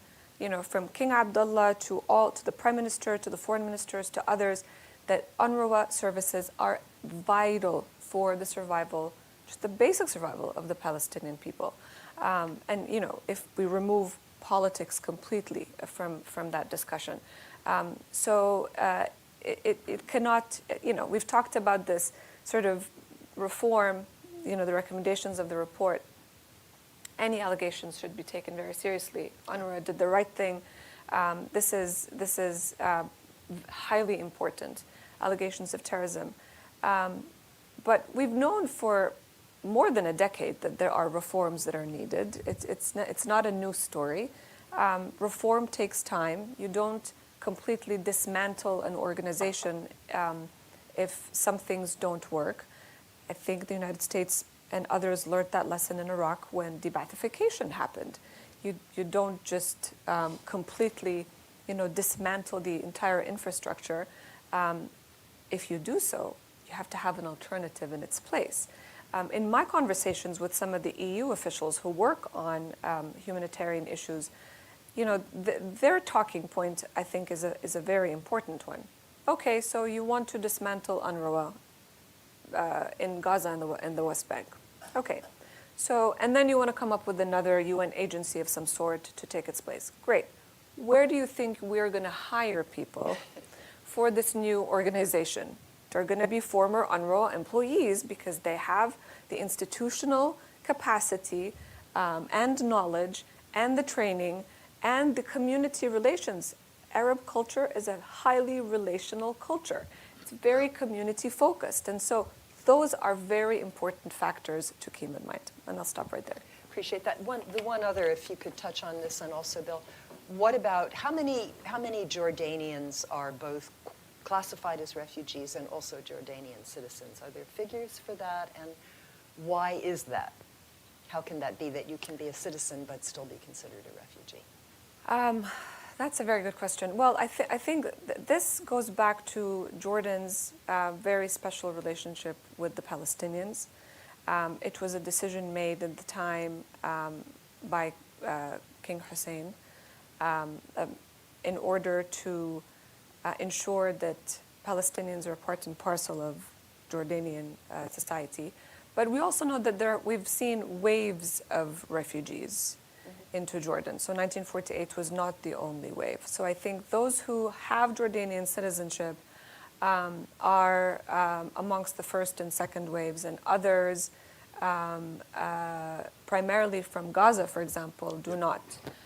King Abdullah to the Prime Minister, to the foreign ministers, to others, that UNRWA services are vital for the survival, just the basic survival of the Palestinian people. And if we remove politics completely from that discussion. It cannot, we've talked about this sort of reform, the recommendations of the report. Any allegations should be taken very seriously. UNRWA did the right thing. This is highly important, allegations of terrorism. But we've known for more than a decade that there are reforms that are needed. It's not a new story. Reform takes time. You don't completely dismantle an organization if some things don't work. I think the United States and others learned that lesson in Iraq when de-Baathification happened. You don't just completely dismantle the entire infrastructure. If you do so, you have to have an alternative in its place. In my conversations with some of the EU officials who work on humanitarian issues, their talking point, I think, is a very important one. Okay, so you want to dismantle UNRWA in Gaza and the West Bank. Okay, so, and then you want to come up with another UN agency of some sort to take its place. Great. Where do you think we're going to hire people for this new organization? They're going to be former UNRWA employees because they have the institutional capacity and knowledge and the training and the community relations. Arab culture is a highly relational culture. It's very community focused. And so those are very important factors to keep in mind. And I'll stop right there. Appreciate that. The one other, if you could touch on this, and also, Bill, what about how many Jordanians are both classified as refugees and also Jordanian citizens? Are there figures for that? And why is that? How can that be that you can be a citizen but still be considered a refugee? That's a very good question. Well, I think this goes back to Jordan's very special relationship with the Palestinians. It was a decision made at the time by King Hussein in order to ensure that Palestinians are part and parcel of Jordanian society. But we also know that we've seen waves of refugees into Jordan. So 1948 was not the only wave. So I think those who have Jordanian citizenship are amongst the first and second waves, and others, primarily from Gaza, for example, do not.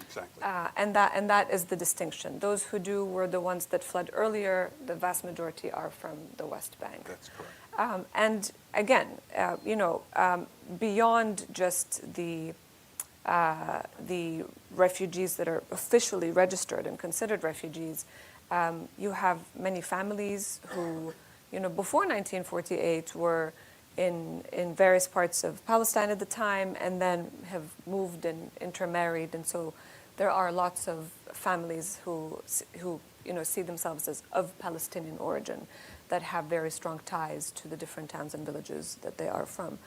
Exactly. And that is the distinction. Those who do were the ones that fled earlier. The vast majority are from the West Bank. That's correct. And again, beyond just the refugees that are officially registered and considered refugees, you have many families who, before 1948 were in various parts of Palestine at the time and then have moved and intermarried. And so there are lots of families who see themselves as of Palestinian origin that have very strong ties to the different towns and villages that they are from.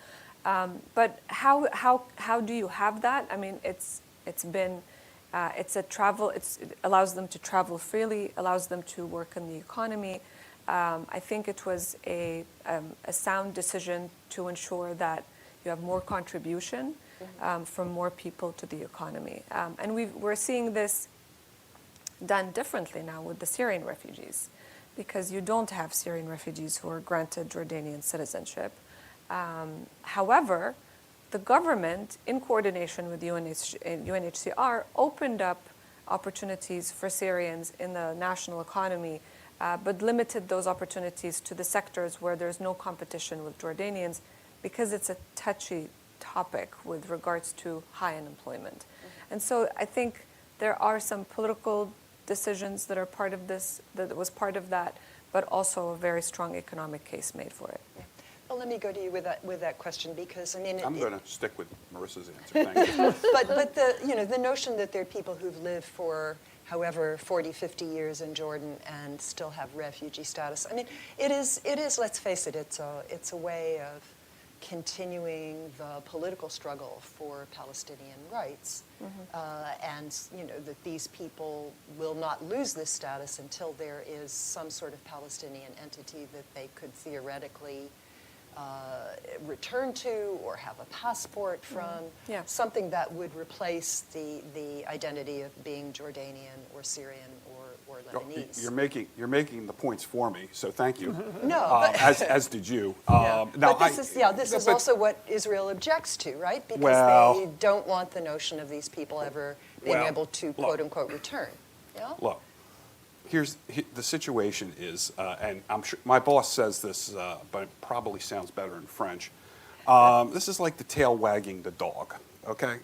But how do you have that? I mean, it's a travel. It allows them to travel freely, allows them to work in the economy. I think it was a sound decision to ensure that you have more contribution from more people to the economy. And we're seeing this done differently now with the Syrian refugees, because you don't have Syrian refugees who are granted Jordanian citizenship. However, the government, in coordination with UNHCR, opened up opportunities for Syrians in the national economy, but limited those opportunities to the sectors where there's no competition with Jordanians, because it's a touchy topic with regards to high unemployment. And so I think there are some political decisions that are part of this, that was part of that, but also a very strong economic case made for it. Yeah. Well, let me go to you with that question, because I mean, I'm going to stick with Marissa's answer. Thank you. but the notion that there are people who've lived for however 40, 50 years in Jordan and still have refugee status. I mean, it is. Let's face it. It's a way of continuing the political struggle for Palestinian rights, and that these people will not lose this status until there is some sort of Palestinian entity that they could theoretically return to or have a passport from, something that would replace the identity of being Jordanian or Syrian or Lebanese. You're making the points for me, so thank you. No, as did you. Now, but this is but, also what Israel objects to, right? Because they don't want the notion of these people ever being able to quote unquote return. Yeah. Look, the situation is, and I'm sure my boss says this, but it probably sounds better in French. This is like the tail wagging the dog, okay?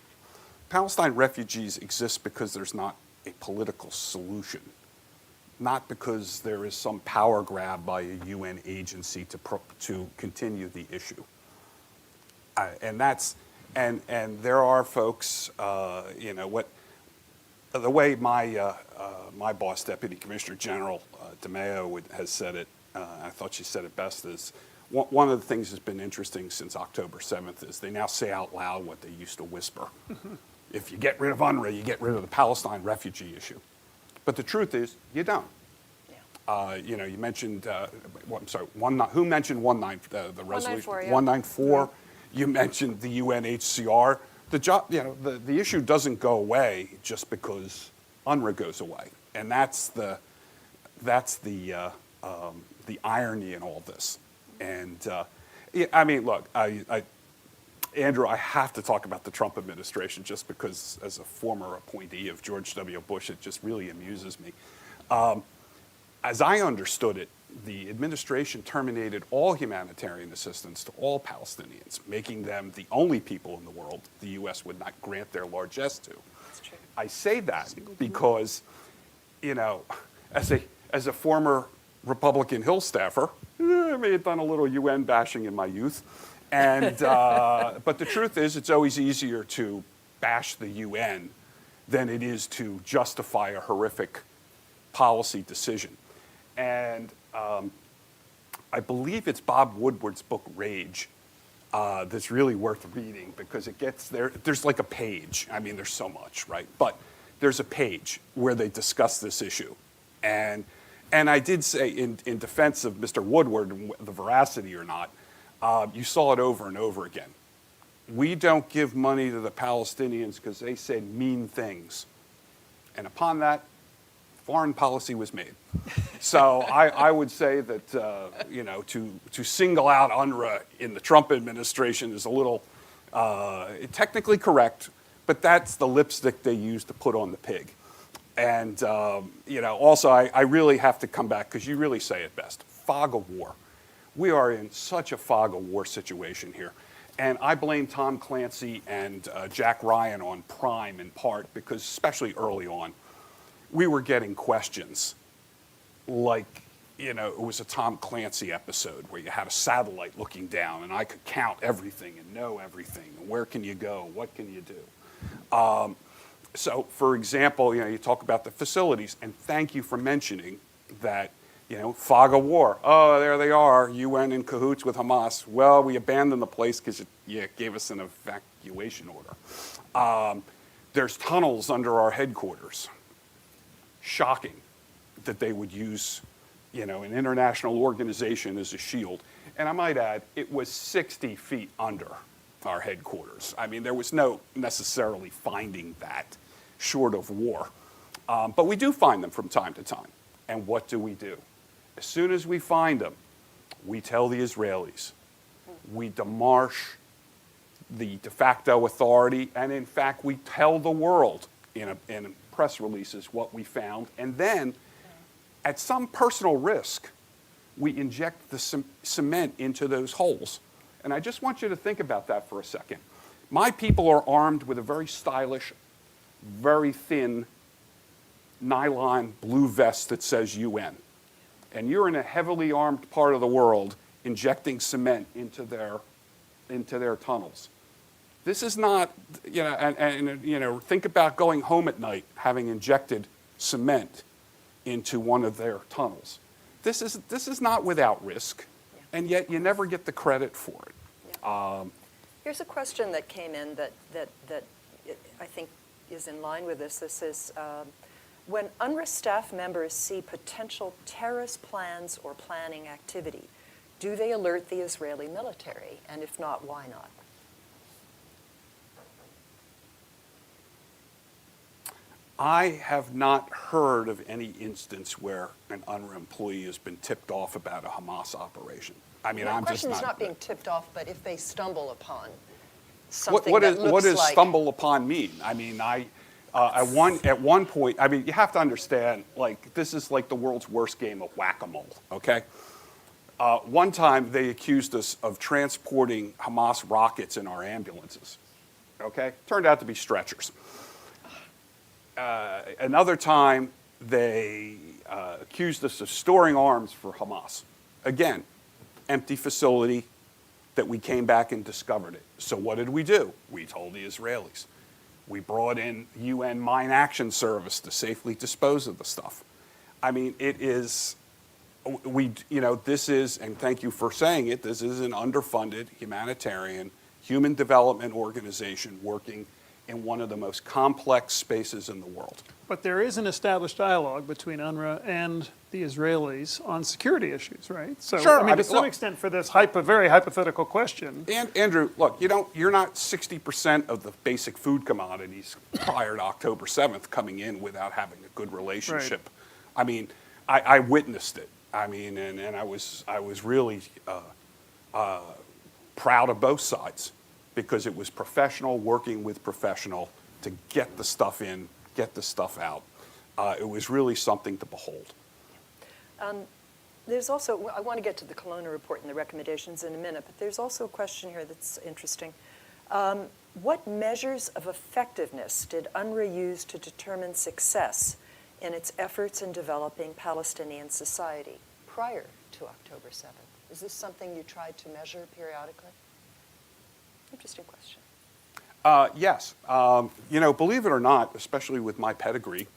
Palestine refugees exist because there's not a political solution, not because there is some power grab by a UN agency to continue the issue. And there are folks, the way my boss, Deputy Commissioner General DeMeo, has said it, I thought she said it best, is one of the things that's been interesting since October 7th is they now say out loud what they used to whisper. If you get rid of UNRWA, you get rid of the Palestine refugee issue. But the truth is, you don't. Yeah. You mentioned, who mentioned the resolution? 194, yeah. 194. You mentioned the UNHCR. The issue doesn't go away just because UNRWA goes away, and that's the irony in all this. And I mean, look, Andrew, I have to talk about the Trump administration just because, as a former appointee of George W. Bush, it just really amuses me. As I understood it, the administration terminated all humanitarian assistance to all Palestinians, making them the only people in the world the U.S. would not grant their largesse to. That's true. I say that because, as a former Republican Hill staffer, I may have done a little UN bashing in my youth, and but the truth is, it's always easier to bash the UN than it is to justify a horrific policy decision. And I believe it's Bob Woodward's book, Rage, that's really worth reading because it gets there. There's like a page. I mean, there's so much, right? But there's a page where they discuss this issue. And I did say in defense of Mr. Woodward, the veracity or not, you saw it over and over again. We don't give money to the Palestinians because they said mean things. And upon that, foreign policy was made. So I would say that, to single out UNRWA in the Trump administration is a little technically correct, but that's the lipstick they use to put on the pig. And, also I really have to come back, because you really say it best, fog of war. We are in such a fog of war situation here. And I blame Tom Clancy and Jack Ryan on Prime in part because, especially early on, we were getting questions like, it was a Tom Clancy episode where you had a satellite looking down and I could count everything and know everything. And where can you go? What can you do? So, for example, you talk about the facilities, and thank you for mentioning that, fog of war. Oh, there they are, UN in cahoots with Hamas. Well, we abandoned the place because it gave us an evacuation order. There's tunnels under our headquarters. Shocking that they would use, an international organization as a shield. And I might add, it was 60 feet under our headquarters. I mean, there was no necessarily finding that short of war. But we do find them from time to time. And what do? As soon as we find them, we tell the Israelis. We demarche the de facto authority, and in fact, we tell the world in press releases what we found, and then, at some personal risk, we inject the cement into those holes. And I just want you to think about that for a second. My people are armed with a very stylish, very thin nylon blue vest that says UN. And you're in a heavily armed part of the world injecting cement into their tunnels. This is not, think about going home at night having injected cement into one of their tunnels. This is not without risk, and yet you never get the credit for it. Yeah. Here's a question that came in that I think is in line with this. This is, when UNRWA staff members see potential terrorist plans or planning activity, do they alert the Israeli military? And if not, why not? I have not heard of any instance where an UNRWA employee has been tipped off about a Hamas operation. I mean, I'm just not... The question is not being tipped off, but if they stumble upon something what that looks what does like... stumble upon mean? I mean, at one point, I mean, you have to understand, like, this is like the world's worst game of whack-a-mole, okay? One time, they accused us of transporting Hamas rockets in our ambulances, okay? Turned out to be stretchers. Another time, they accused us of storing arms for Hamas. Again, empty facility that we came back and discovered it. So what did we do? We told the Israelis. We brought in UN Mine Action Service to safely dispose of the stuff. I mean, it is, this is, and thank you for saying it, this is an underfunded humanitarian human development organization working in one of the most complex spaces in the world. But there is an established dialogue between UNRWA and the Israelis on security issues, right? So, sure, I mean, to some extent, for this very hypothetical question. And Andrew, look, you're not 60% of the basic food commodities prior to October 7th coming in without having a good relationship. Right. I mean, I witnessed it. I mean, and I was really proud of both sides, because it was professional working with professional to get the stuff in, get the stuff out. It was really something to behold. There's also, I want to get to the Kelowna report and the recommendations in a minute, but there's also a question here that's interesting. What measures of effectiveness did UNRWA use to determine success in its efforts in developing Palestinian society prior to October 7th? Is this something you tried to measure periodically? Interesting question. Yes. Believe it or not, especially with my pedigree,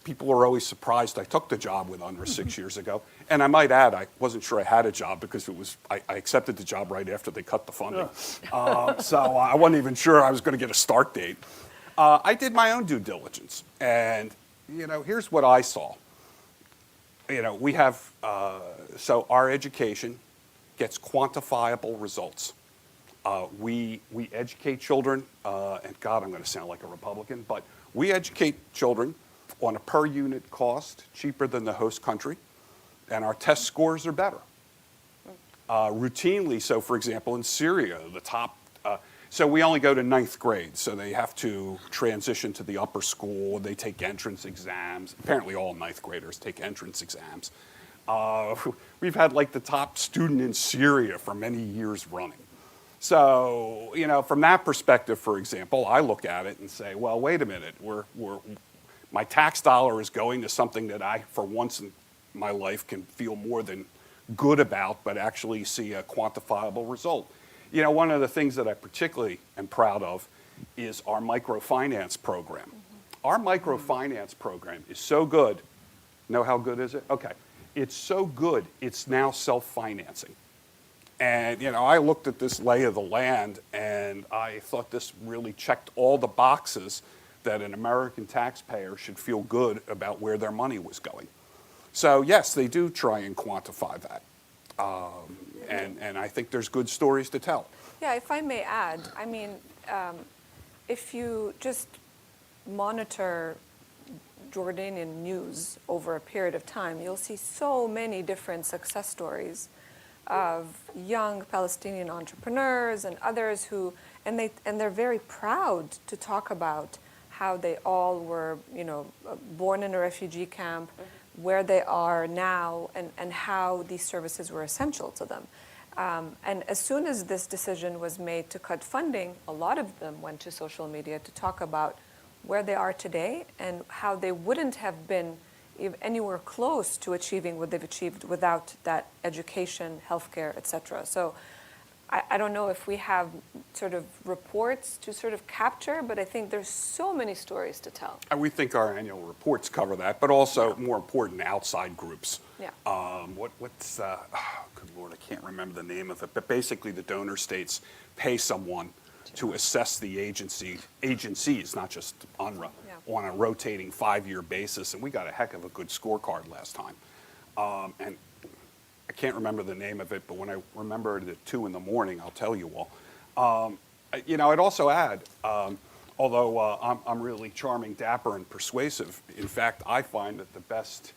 people are always surprised I took the job with UNRWA 6 years ago. And I might add, I wasn't sure I had a job because I accepted the job right after they cut the funding. So I wasn't even sure I was going to get a start date. I did my own due diligence. And, here's what I saw. We have, so our education gets quantifiable results. We educate children, and God, I'm going to sound like a Republican, but we educate children on a per unit cost cheaper than the host country, and our test scores are better. Routinely, so for example, in Syria, the top, so we only go to 9th grade, so they have to transition to the upper school, they take entrance exams. Apparently all 9th graders take entrance exams. We've had like the top student in Syria for many years running. So, from that perspective, for example, I look at it and say, well, wait a minute, my tax dollar is going to something that I, for once in my life, can feel more than good about, but actually see a quantifiable result. One of the things that I particularly am proud of is our microfinance program. Our microfinance program is so good. Know how good is it? Okay. It's so good, it's now self-financing. And, I looked at this lay of the land, and I thought this really checked all the boxes that an American taxpayer should feel good about where their money was going. So, yes, they do try and quantify that. And I think there's good stories to tell. Yeah, if I may add, if you just monitor Jordanian news over a period of time, you'll see so many different success stories of young Palestinian entrepreneurs and others who, and they're very proud to talk about how they all were, born in a refugee camp, where they are now, and how these services were essential to them. And as soon as this decision was made to cut funding, a lot of them went to social media to talk about where they are today and how they wouldn't have been anywhere close to achieving what they've achieved without that education, healthcare, et cetera. So I don't know if we have sort of reports to sort of capture, but I think there's so many stories to tell. And we think our annual reports cover that, but also more important, outside groups. Yeah. Good Lord, I can't remember the name of it, but basically the donor states pay someone to assess the agencies, not just UNRWA, on a rotating 5-year basis, and we got a heck of a good scorecard last time. And I can't remember the name of it, but when I remember it at 2 in the morning, I'll tell you all. I'd also add, although I'm really charming, dapper, and persuasive, in fact, I find that the best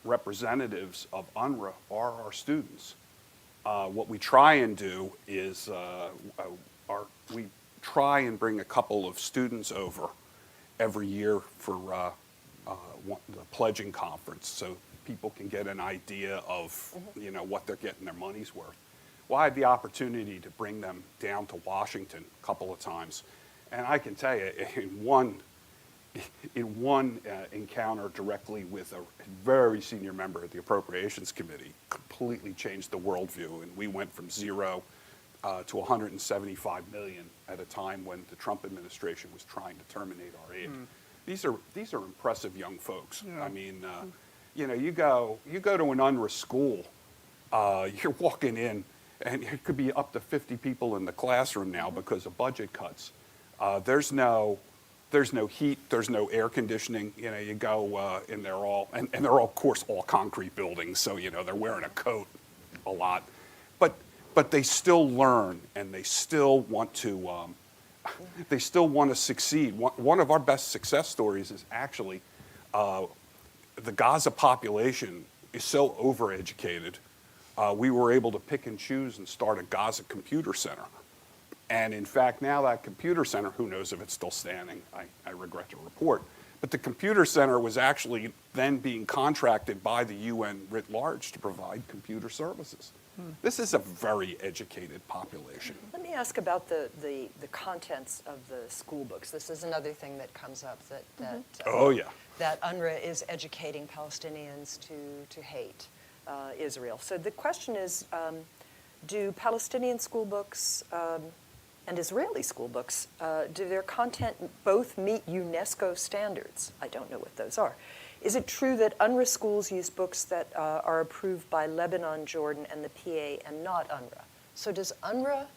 representatives of UNRWA are our students. What we try and do is we try and bring a couple of students over every year for the pledging conference, so people can get an idea of what they're getting their money's worth. Well, I had the opportunity to bring them down to Washington a couple of times, and I can tell you, in one encounter directly with a very senior member of the Appropriations Committee, completely changed the worldview, and we went from 0 to 175 million at a time when the Trump administration was trying to terminate our aid. These are impressive young folks. Yeah. I mean, you go to an UNRWA school, you're walking in, and it could be up to 50 people in the classroom now because of budget cuts. There's no heat, there's no air conditioning. You go and they're all, and they're all, of course, all concrete buildings, so they're wearing a coat a lot, but they still learn, and they still want to succeed. One of our best success stories is actually the Gaza population is so overeducated. We were able to pick and choose and start a Gaza computer center. And in fact, now that computer center, who knows if it's still standing, I regret to report, but the computer center was actually then being contracted by the UN writ large to provide computer services. This is a very educated population. Let me ask about the contents of the school books. This is another thing that comes up, that UNRWA is educating Palestinians to hate Israel. So the question is, do Palestinian school books and Israeli school books, do their content both meet UNESCO standards? I don't know what those are. Is it true that UNRWA schools use books that are approved by Lebanon, Jordan, and the PA, and not UNRWA? So does UNRWA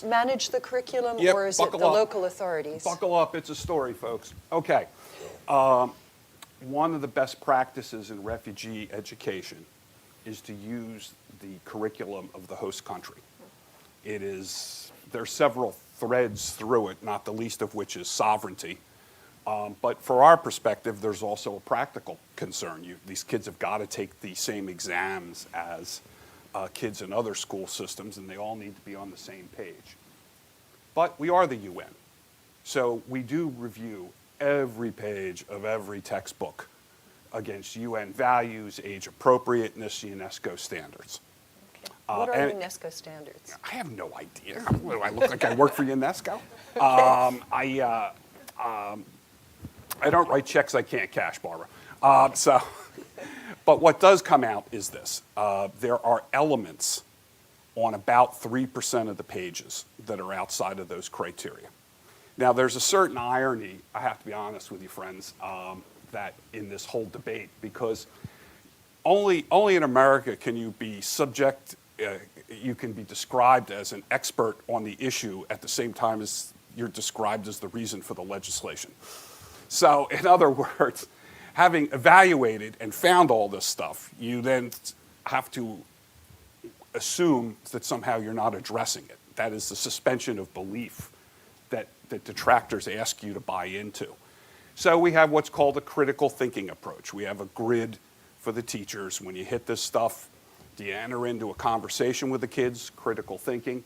manage the curriculum, or is it the local authorities? Buckle up, it's a story, folks. Okay. One of the best practices in refugee education is to use the curriculum of the host country. There's several threads through it, not the least of which is sovereignty. But for our perspective, there's also a practical concern. These kids have got to take the same exams as kids in other school systems, and they all need to be on the same page. But we are the UN, so we do review every page of every textbook against UN values, age appropriateness, UNESCO standards. Okay. What are and- UNESCO standards? I have no idea. What, do I look like I work for UNESCO? I don't write checks I can't cash, Barbara. But what does come out is this. There are elements on about 3% of the pages that are outside of those criteria. Now, there's a certain irony, I have to be honest with you, friends, that in this whole debate, because only in America can you be you can be described as an expert on the issue at the same time as you're described as the reason for the legislation. So, in other words, having evaluated and found all this stuff, you then have to assume that somehow you're not addressing it. That is the suspension of belief that detractors ask you to buy into. So we have what's called a critical thinking approach. We have a grid for the teachers. When you hit this stuff, do you enter into a conversation with the kids, critical thinking,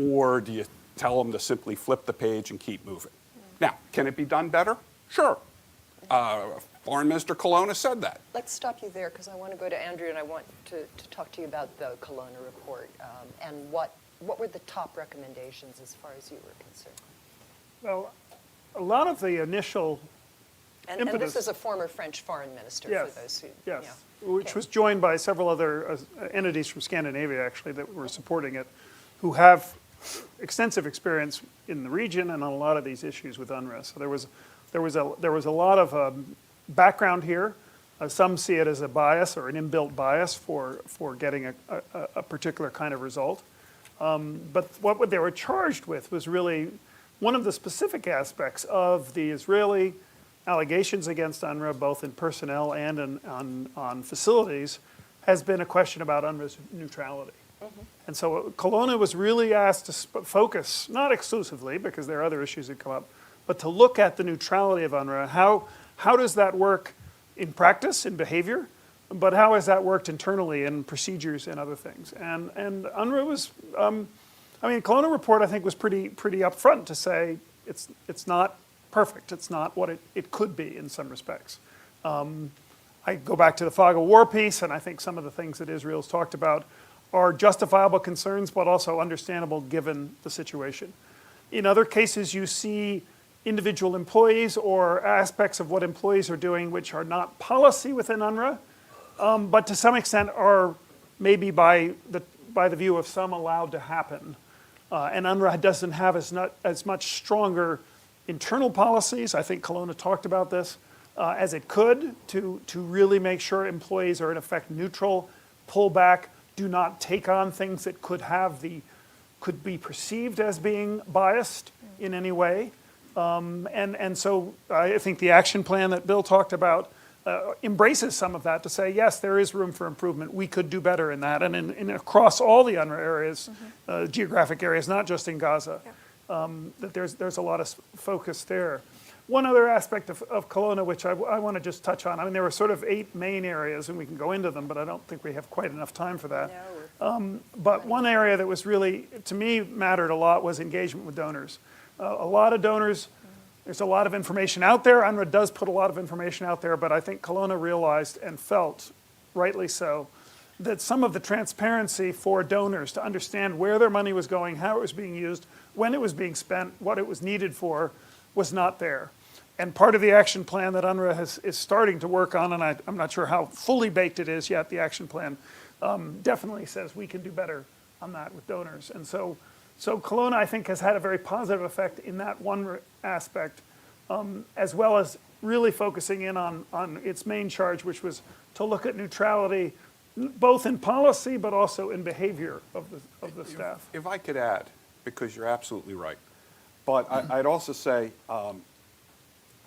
or do you tell them to simply flip the page and keep moving? Now, can it be done better? Sure. Foreign Minister Colonna said that. Let's stop you there because I want to go to Andrew and I want to talk to you about the Colonna report and what were the top recommendations as far as you were concerned? Well, a lot of the initial And impetus. this is a former French foreign minister Yes, for those who, yes, yeah. which Okay. was joined by several other entities from Scandinavia, actually, that were supporting it, who have extensive experience in the region and on a lot of these issues with UNRWA. So there was a lot of background here. Some see it as a bias or an inbuilt bias for getting a particular kind of result. But what they were charged with was really one of the specific aspects of the Israeli allegations against UNRWA, both in personnel and on facilities, has been a question about UNRWA's neutrality. Mm-hmm. And so Colonna was really asked to focus, not exclusively, because there are other issues that come up, but to look at the neutrality of UNRWA. How does that work in practice, in behavior, but how has that worked internally in procedures and other things? And UNRWA was, Colonna report I think was pretty upfront to say it's not perfect. It's not what it could be in some respects. I go back to the fog of war piece, and I think some of the things that Israel's talked about are justifiable concerns, but also understandable given the situation. In other cases, you see individual employees or aspects of what employees are doing which are not policy within UNRWA, but to some extent are maybe by the view of some allowed to happen. And UNRWA doesn't have as much stronger internal policies, I think Colonna talked about this, as it could to really make sure employees are in effect neutral, pull back, do not take on things that could be perceived as being biased in any way. And so I think the action plan that Bill talked about embraces some of that to say, yes, there is room for improvement. We could do better in that. And in across all the UNRWA areas, geographic areas, not just in Gaza, that there's a lot of focus there. One other aspect of Colonna, which I want to just touch on, there were sort of 8 main areas, and we can go into them, but I don't think we have quite enough time for that. No, But one area that was really, to me, mattered a lot was engagement with donors. A lot of donors, there's a lot of information out there. UNRWA does put a lot of information out there, but I think Colonna realized and felt, rightly so, that some of the transparency for donors to understand where their money was going, how it was being used, when it was being spent, what it was needed for, was not there. And part of the action plan that UNRWA is starting to work on, and I'm not sure how fully baked it is yet, the action plan, definitely says we can do better on that with donors. And so Colonna, I think, has had a very positive effect in that one aspect, as well as really focusing in on its main charge, which was to look at neutrality, both in policy but also in behavior of the staff. If I could add, because you're absolutely right, but I'd also say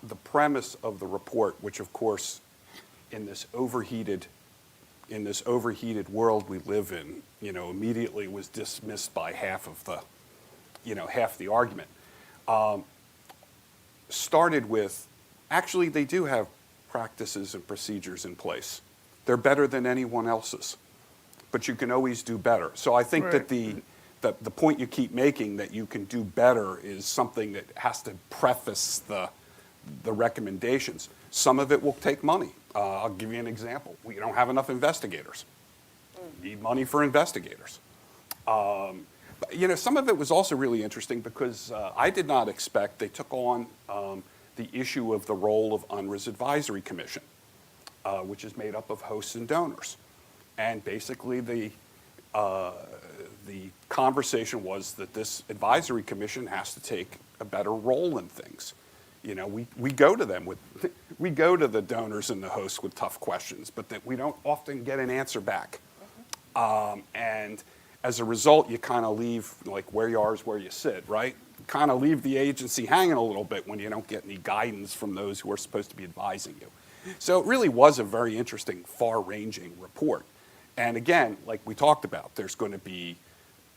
the premise of the report, which of course in this overheated world we live in, immediately was dismissed by half the argument. Started with, actually they do have practices and procedures in place. They're better than anyone else's, but you can always do better. So I think Right. that the point you keep making that you can do better is something that has to preface the recommendations. Some of it will take money. I'll give you an example. We don't have enough investigators. Need money for investigators. You know, some of it was also really interesting because I did not expect they took on the issue of the role of UNRWA's advisory commission, which is made up of hosts and donors. And basically the conversation was that this advisory commission has to take a better role in things. You know, we go to them with, we go to the donors and the hosts with tough questions, but that we don't often get an answer back. And as a result, you kind of leave, like, where you are is where you sit, right? Kind of leave the agency hanging a little bit when you don't get any guidance from those who are supposed to be advising you. So it really was a very interesting, far-ranging report. And again, like we talked about, there's going to be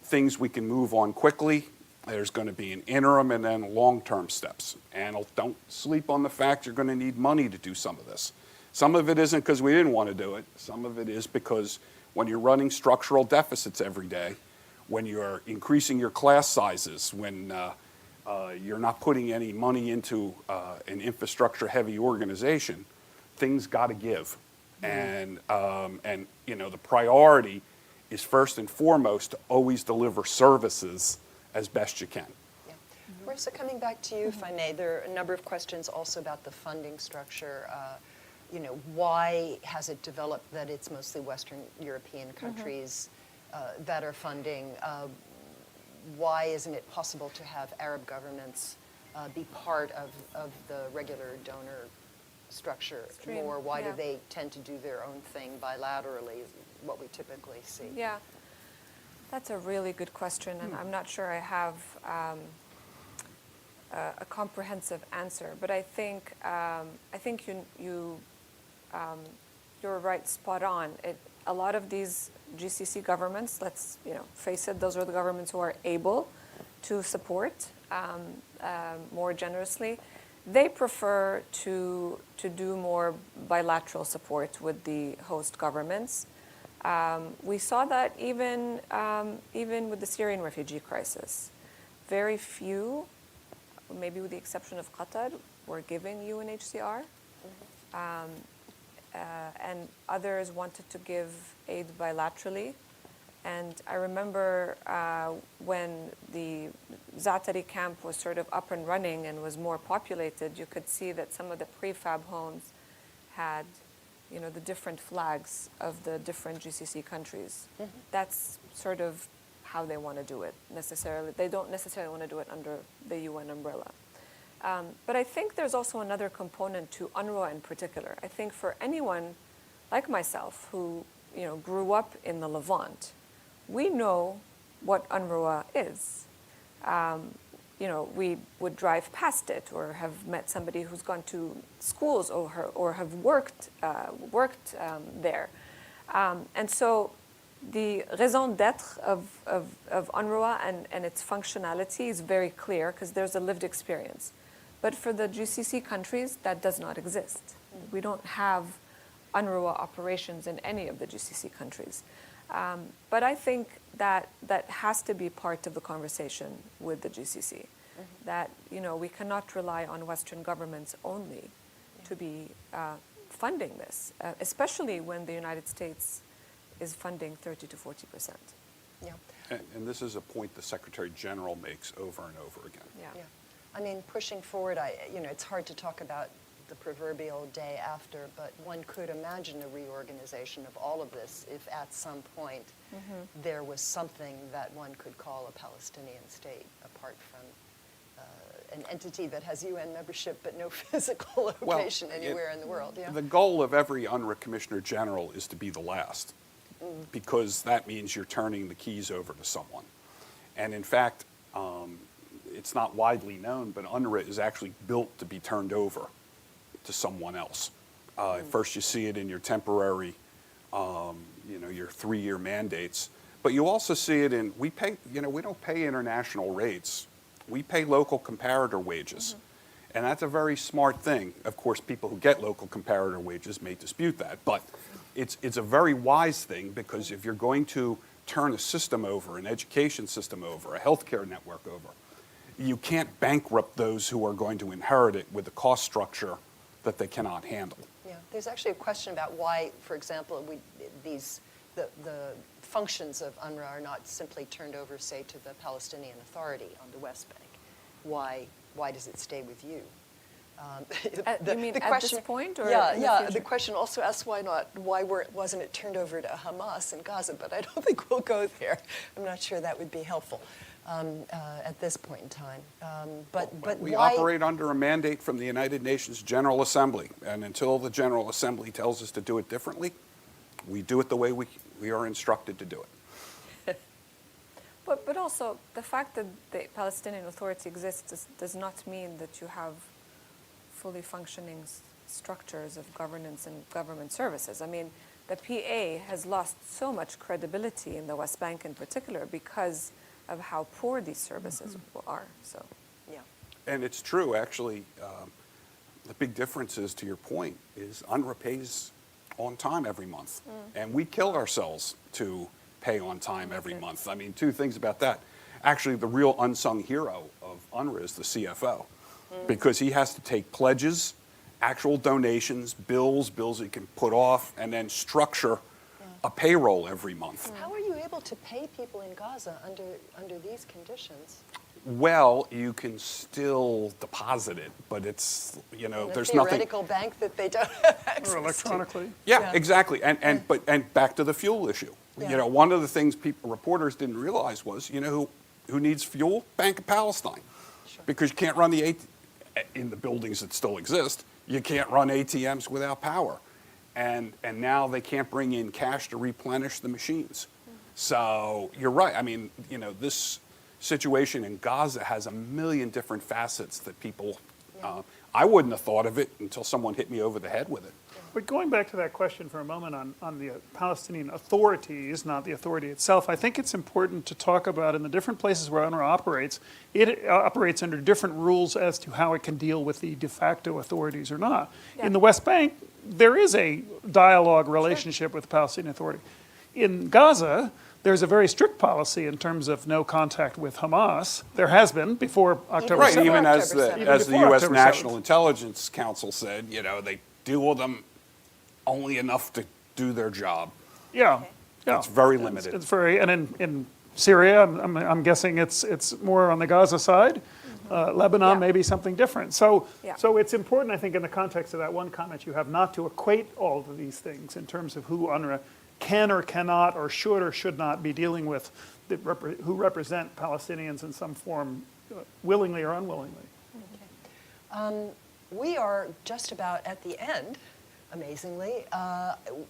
things we can move on quickly. There's going to be an interim and then long-term steps. And don't sleep on the fact you're going to need money to do some of this. Some of it isn't because we didn't want to do it. Some of it is because when you're running structural deficits every day, when you're increasing your class sizes, when you're not putting any money into an infrastructure-heavy organization, things got to give. And you know, the priority is first and foremost to always deliver services as best you can. Yeah. Marissa, coming back to you, if I may, there are a number of questions also about the funding structure. You know, why has it developed that it's mostly Western European countries that are funding? Why isn't it possible to have Arab governments be part of the regular donor structure more? Why do they tend to do their own thing bilaterally, is what we typically see? Yeah, that's a really good question, and I'm not sure I have a comprehensive answer. But I think you're right, spot on. A lot of these GCC governments, let's face it, those are the governments who are able to support more generously. They prefer to do more bilateral support with the host governments. We saw that even with the Syrian refugee crisis. Very few, maybe with the exception of Qatar, were giving UNHCR. And others wanted to give aid bilaterally. And I remember when the Zaatari camp was sort of up and running and was more populated, you could see that some of the prefab homes had, the different flags of the different GCC countries. That's sort of how they want to do it necessarily. They don't necessarily want to do it under the UN umbrella. But I think there's also another component to UNRWA in particular. I think for anyone like myself who grew up in the Levant, we know what UNRWA is. We would drive past it or have met somebody who's gone to schools or have worked there. And so the raison d'etre of UNRWA and its functionality is very clear because there's a lived experience. But for the GCC countries, that does not exist. We don't have UNRWA operations in any of the GCC countries. But I think that has to be part of the conversation with the GCC, that we cannot rely on Western governments only to be funding this, especially when the United States is funding 30 to 40%. Yeah. And this is a point the Secretary General makes over and over again. Yeah. I mean, pushing forward, it's hard to talk about the proverbial day after, but one could imagine a reorganization of all of this if at some point there was something that one could call a Palestinian state apart from an entity that has UN membership but no physical location anywhere in the world. Yeah. The goal of every UNRWA Commissioner General is to be the last, because that means you're turning the keys over to someone. And in fact, it's not widely known, but UNRWA is actually built to be turned over to someone else. First you see it in your temporary, your 3-year mandates, but you also see it in, we don't pay international rates. We pay local comparator wages. And that's a very smart thing. Of course, people who get local comparator wages may dispute that, but it's a very wise thing, because if you're going to turn a system over, an education system over, a healthcare network over, you can't bankrupt those who are going to inherit it with a cost structure that they cannot handle. Yeah. there's actually a question about why, for example, the functions of UNRWA are not simply turned over, say, to the Palestinian Authority on the West Bank. Why does it stay with you? You mean at this point, or yeah, in the yeah. future? The question also asks wasn't it turned over to Hamas in Gaza? But I don't think we'll go there. I'm not sure that would be helpful at this point in time. But we why? operate under a mandate from the United Nations General Assembly, and until the General Assembly tells us to do it differently, we do it the way we are instructed to do it. But also, the fact that the Palestinian Authority exists does not mean that you have fully functioning structures of governance and government services. I mean, the PA has lost so much credibility in the West Bank in particular because of how poor these services are. So, Yeah. And it's true, actually. The big difference is, to your point, is UNRWA pays on time every month. And we kill ourselves to pay on time every month. I mean, two things about that. Actually, the real unsung hero of UNRWA is the CFO, because he has to take pledges, actual donations, bills he can put off, and then structure a payroll every month. How are you able to pay people in Gaza under these conditions? Well, you can still deposit it, but it's, In there's a nothing. theoretical bank that they don't have access Or to. electronically. Yeah, Yeah. exactly. And back to the fuel issue. Yeah. One of the things reporters didn't realize was, who needs fuel? Bank of Palestine. Sure. Because you can't run in the buildings that still exist, you can't run ATMs without power. And now they can't bring in cash to replenish the machines. So you're right. I mean, this situation in Gaza has a million different facets that people, I wouldn't have thought of it until someone hit me over the head with it. But going back to that question for a moment on the Palestinian authorities, not the authority itself, I think it's important to talk about in the different places where UNRWA operates, it operates under different rules as to how it can deal with the de facto authorities or not. Yeah. In the West Bank, there is a dialogue relationship with the Palestinian Authority. In Gaza, there's a very strict policy in terms of no contact with Hamas. There has been before October Right, 7th. even as October the 7th. as the Before U.S. October National 7th. Intelligence Council said, they deal with them only enough to do their job. Yeah, yeah. It's very limited. It's very, and in Syria, I'm guessing it's more on the Gaza side. Lebanon, Yeah. maybe something different. So, Yeah. so it's important, I think, in the context of that one comment you have, not to equate all of these things in terms of who UNRWA can or cannot or should not be dealing with, who represent Palestinians in some form, willingly or unwillingly. We are just about at the end, amazingly.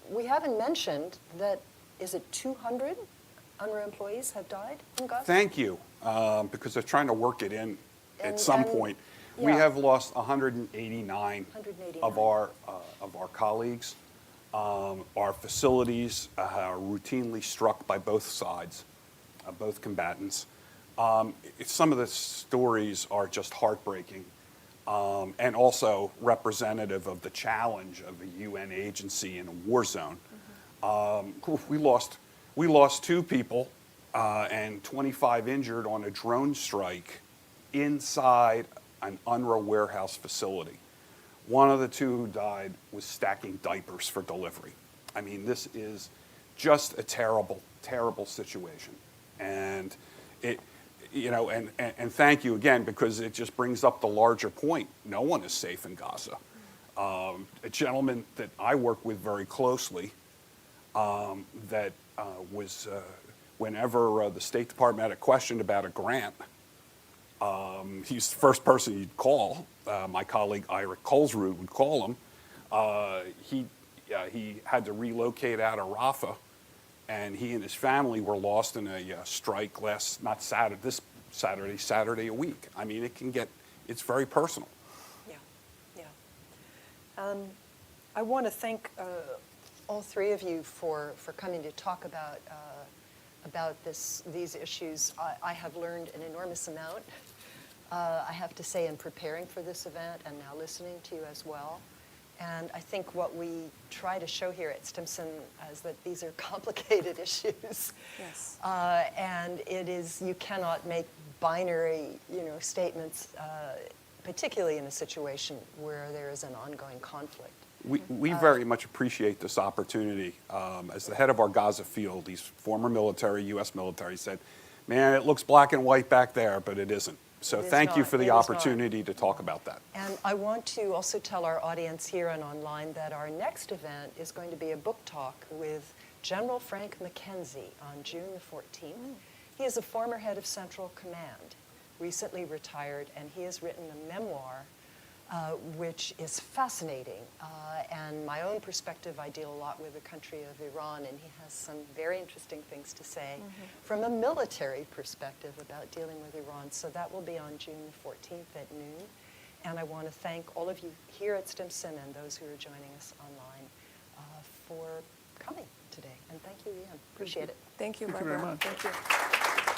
We haven't mentioned that, is it 200 UNRWA employees have died in Gaza? Thank you, because they're trying to work it in at some And- point. We yeah. have lost 189 of 189. our colleagues. Our facilities are routinely struck by both sides, both combatants. Some of the stories are just heartbreaking, and also representative of the challenge of a UN agency in a war zone. We lost 2 people and 25 injured on a drone strike inside an UNRWA warehouse facility. One of the 2 who died was stacking diapers for delivery. I mean, this is just a terrible, terrible situation. And and thank you again, because it just brings up the larger point. No one is safe in Gaza. A gentleman that I work with very closely, that was, whenever the State Department had a question about a grant, he's the first person you'd call. My colleague Ira Colesrud would call him. He had to relocate out of Rafah, and he and his family were lost in a strike Saturday a week. I mean, it's very personal. Yeah, yeah. I want to thank all 3 of you for coming to talk about these issues. I have learned an enormous amount. I have to say, in preparing for this event and now listening to you as well. And I think what we try to show here at Stimson is that these are complicated issues. yes. And you cannot make binary, statements, particularly in a situation where there is an ongoing conflict. We very much appreciate this opportunity. As the head of our Gaza field, these former military, U.S. military, said, man, it looks black and white back there, but it isn't. So It is thank you not. for It the is not. opportunity to talk about that. And I want to also tell our audience here and online that our next event is going to be a book talk with General Frank McKenzie on June the 14th. He is a former head of Central Command, recently retired, and he has written a memoir which is fascinating. And my own perspective, I deal a lot with the country of Iran, and he has some very interesting things to say from a military perspective about dealing with Iran. So that will be on June the 14th at noon. And I want to thank all of you here at Stimson and those who are joining us online for coming today. And thank you, Ian. Appreciate it. Thank you, Thank you Barbara. very much. Thank you.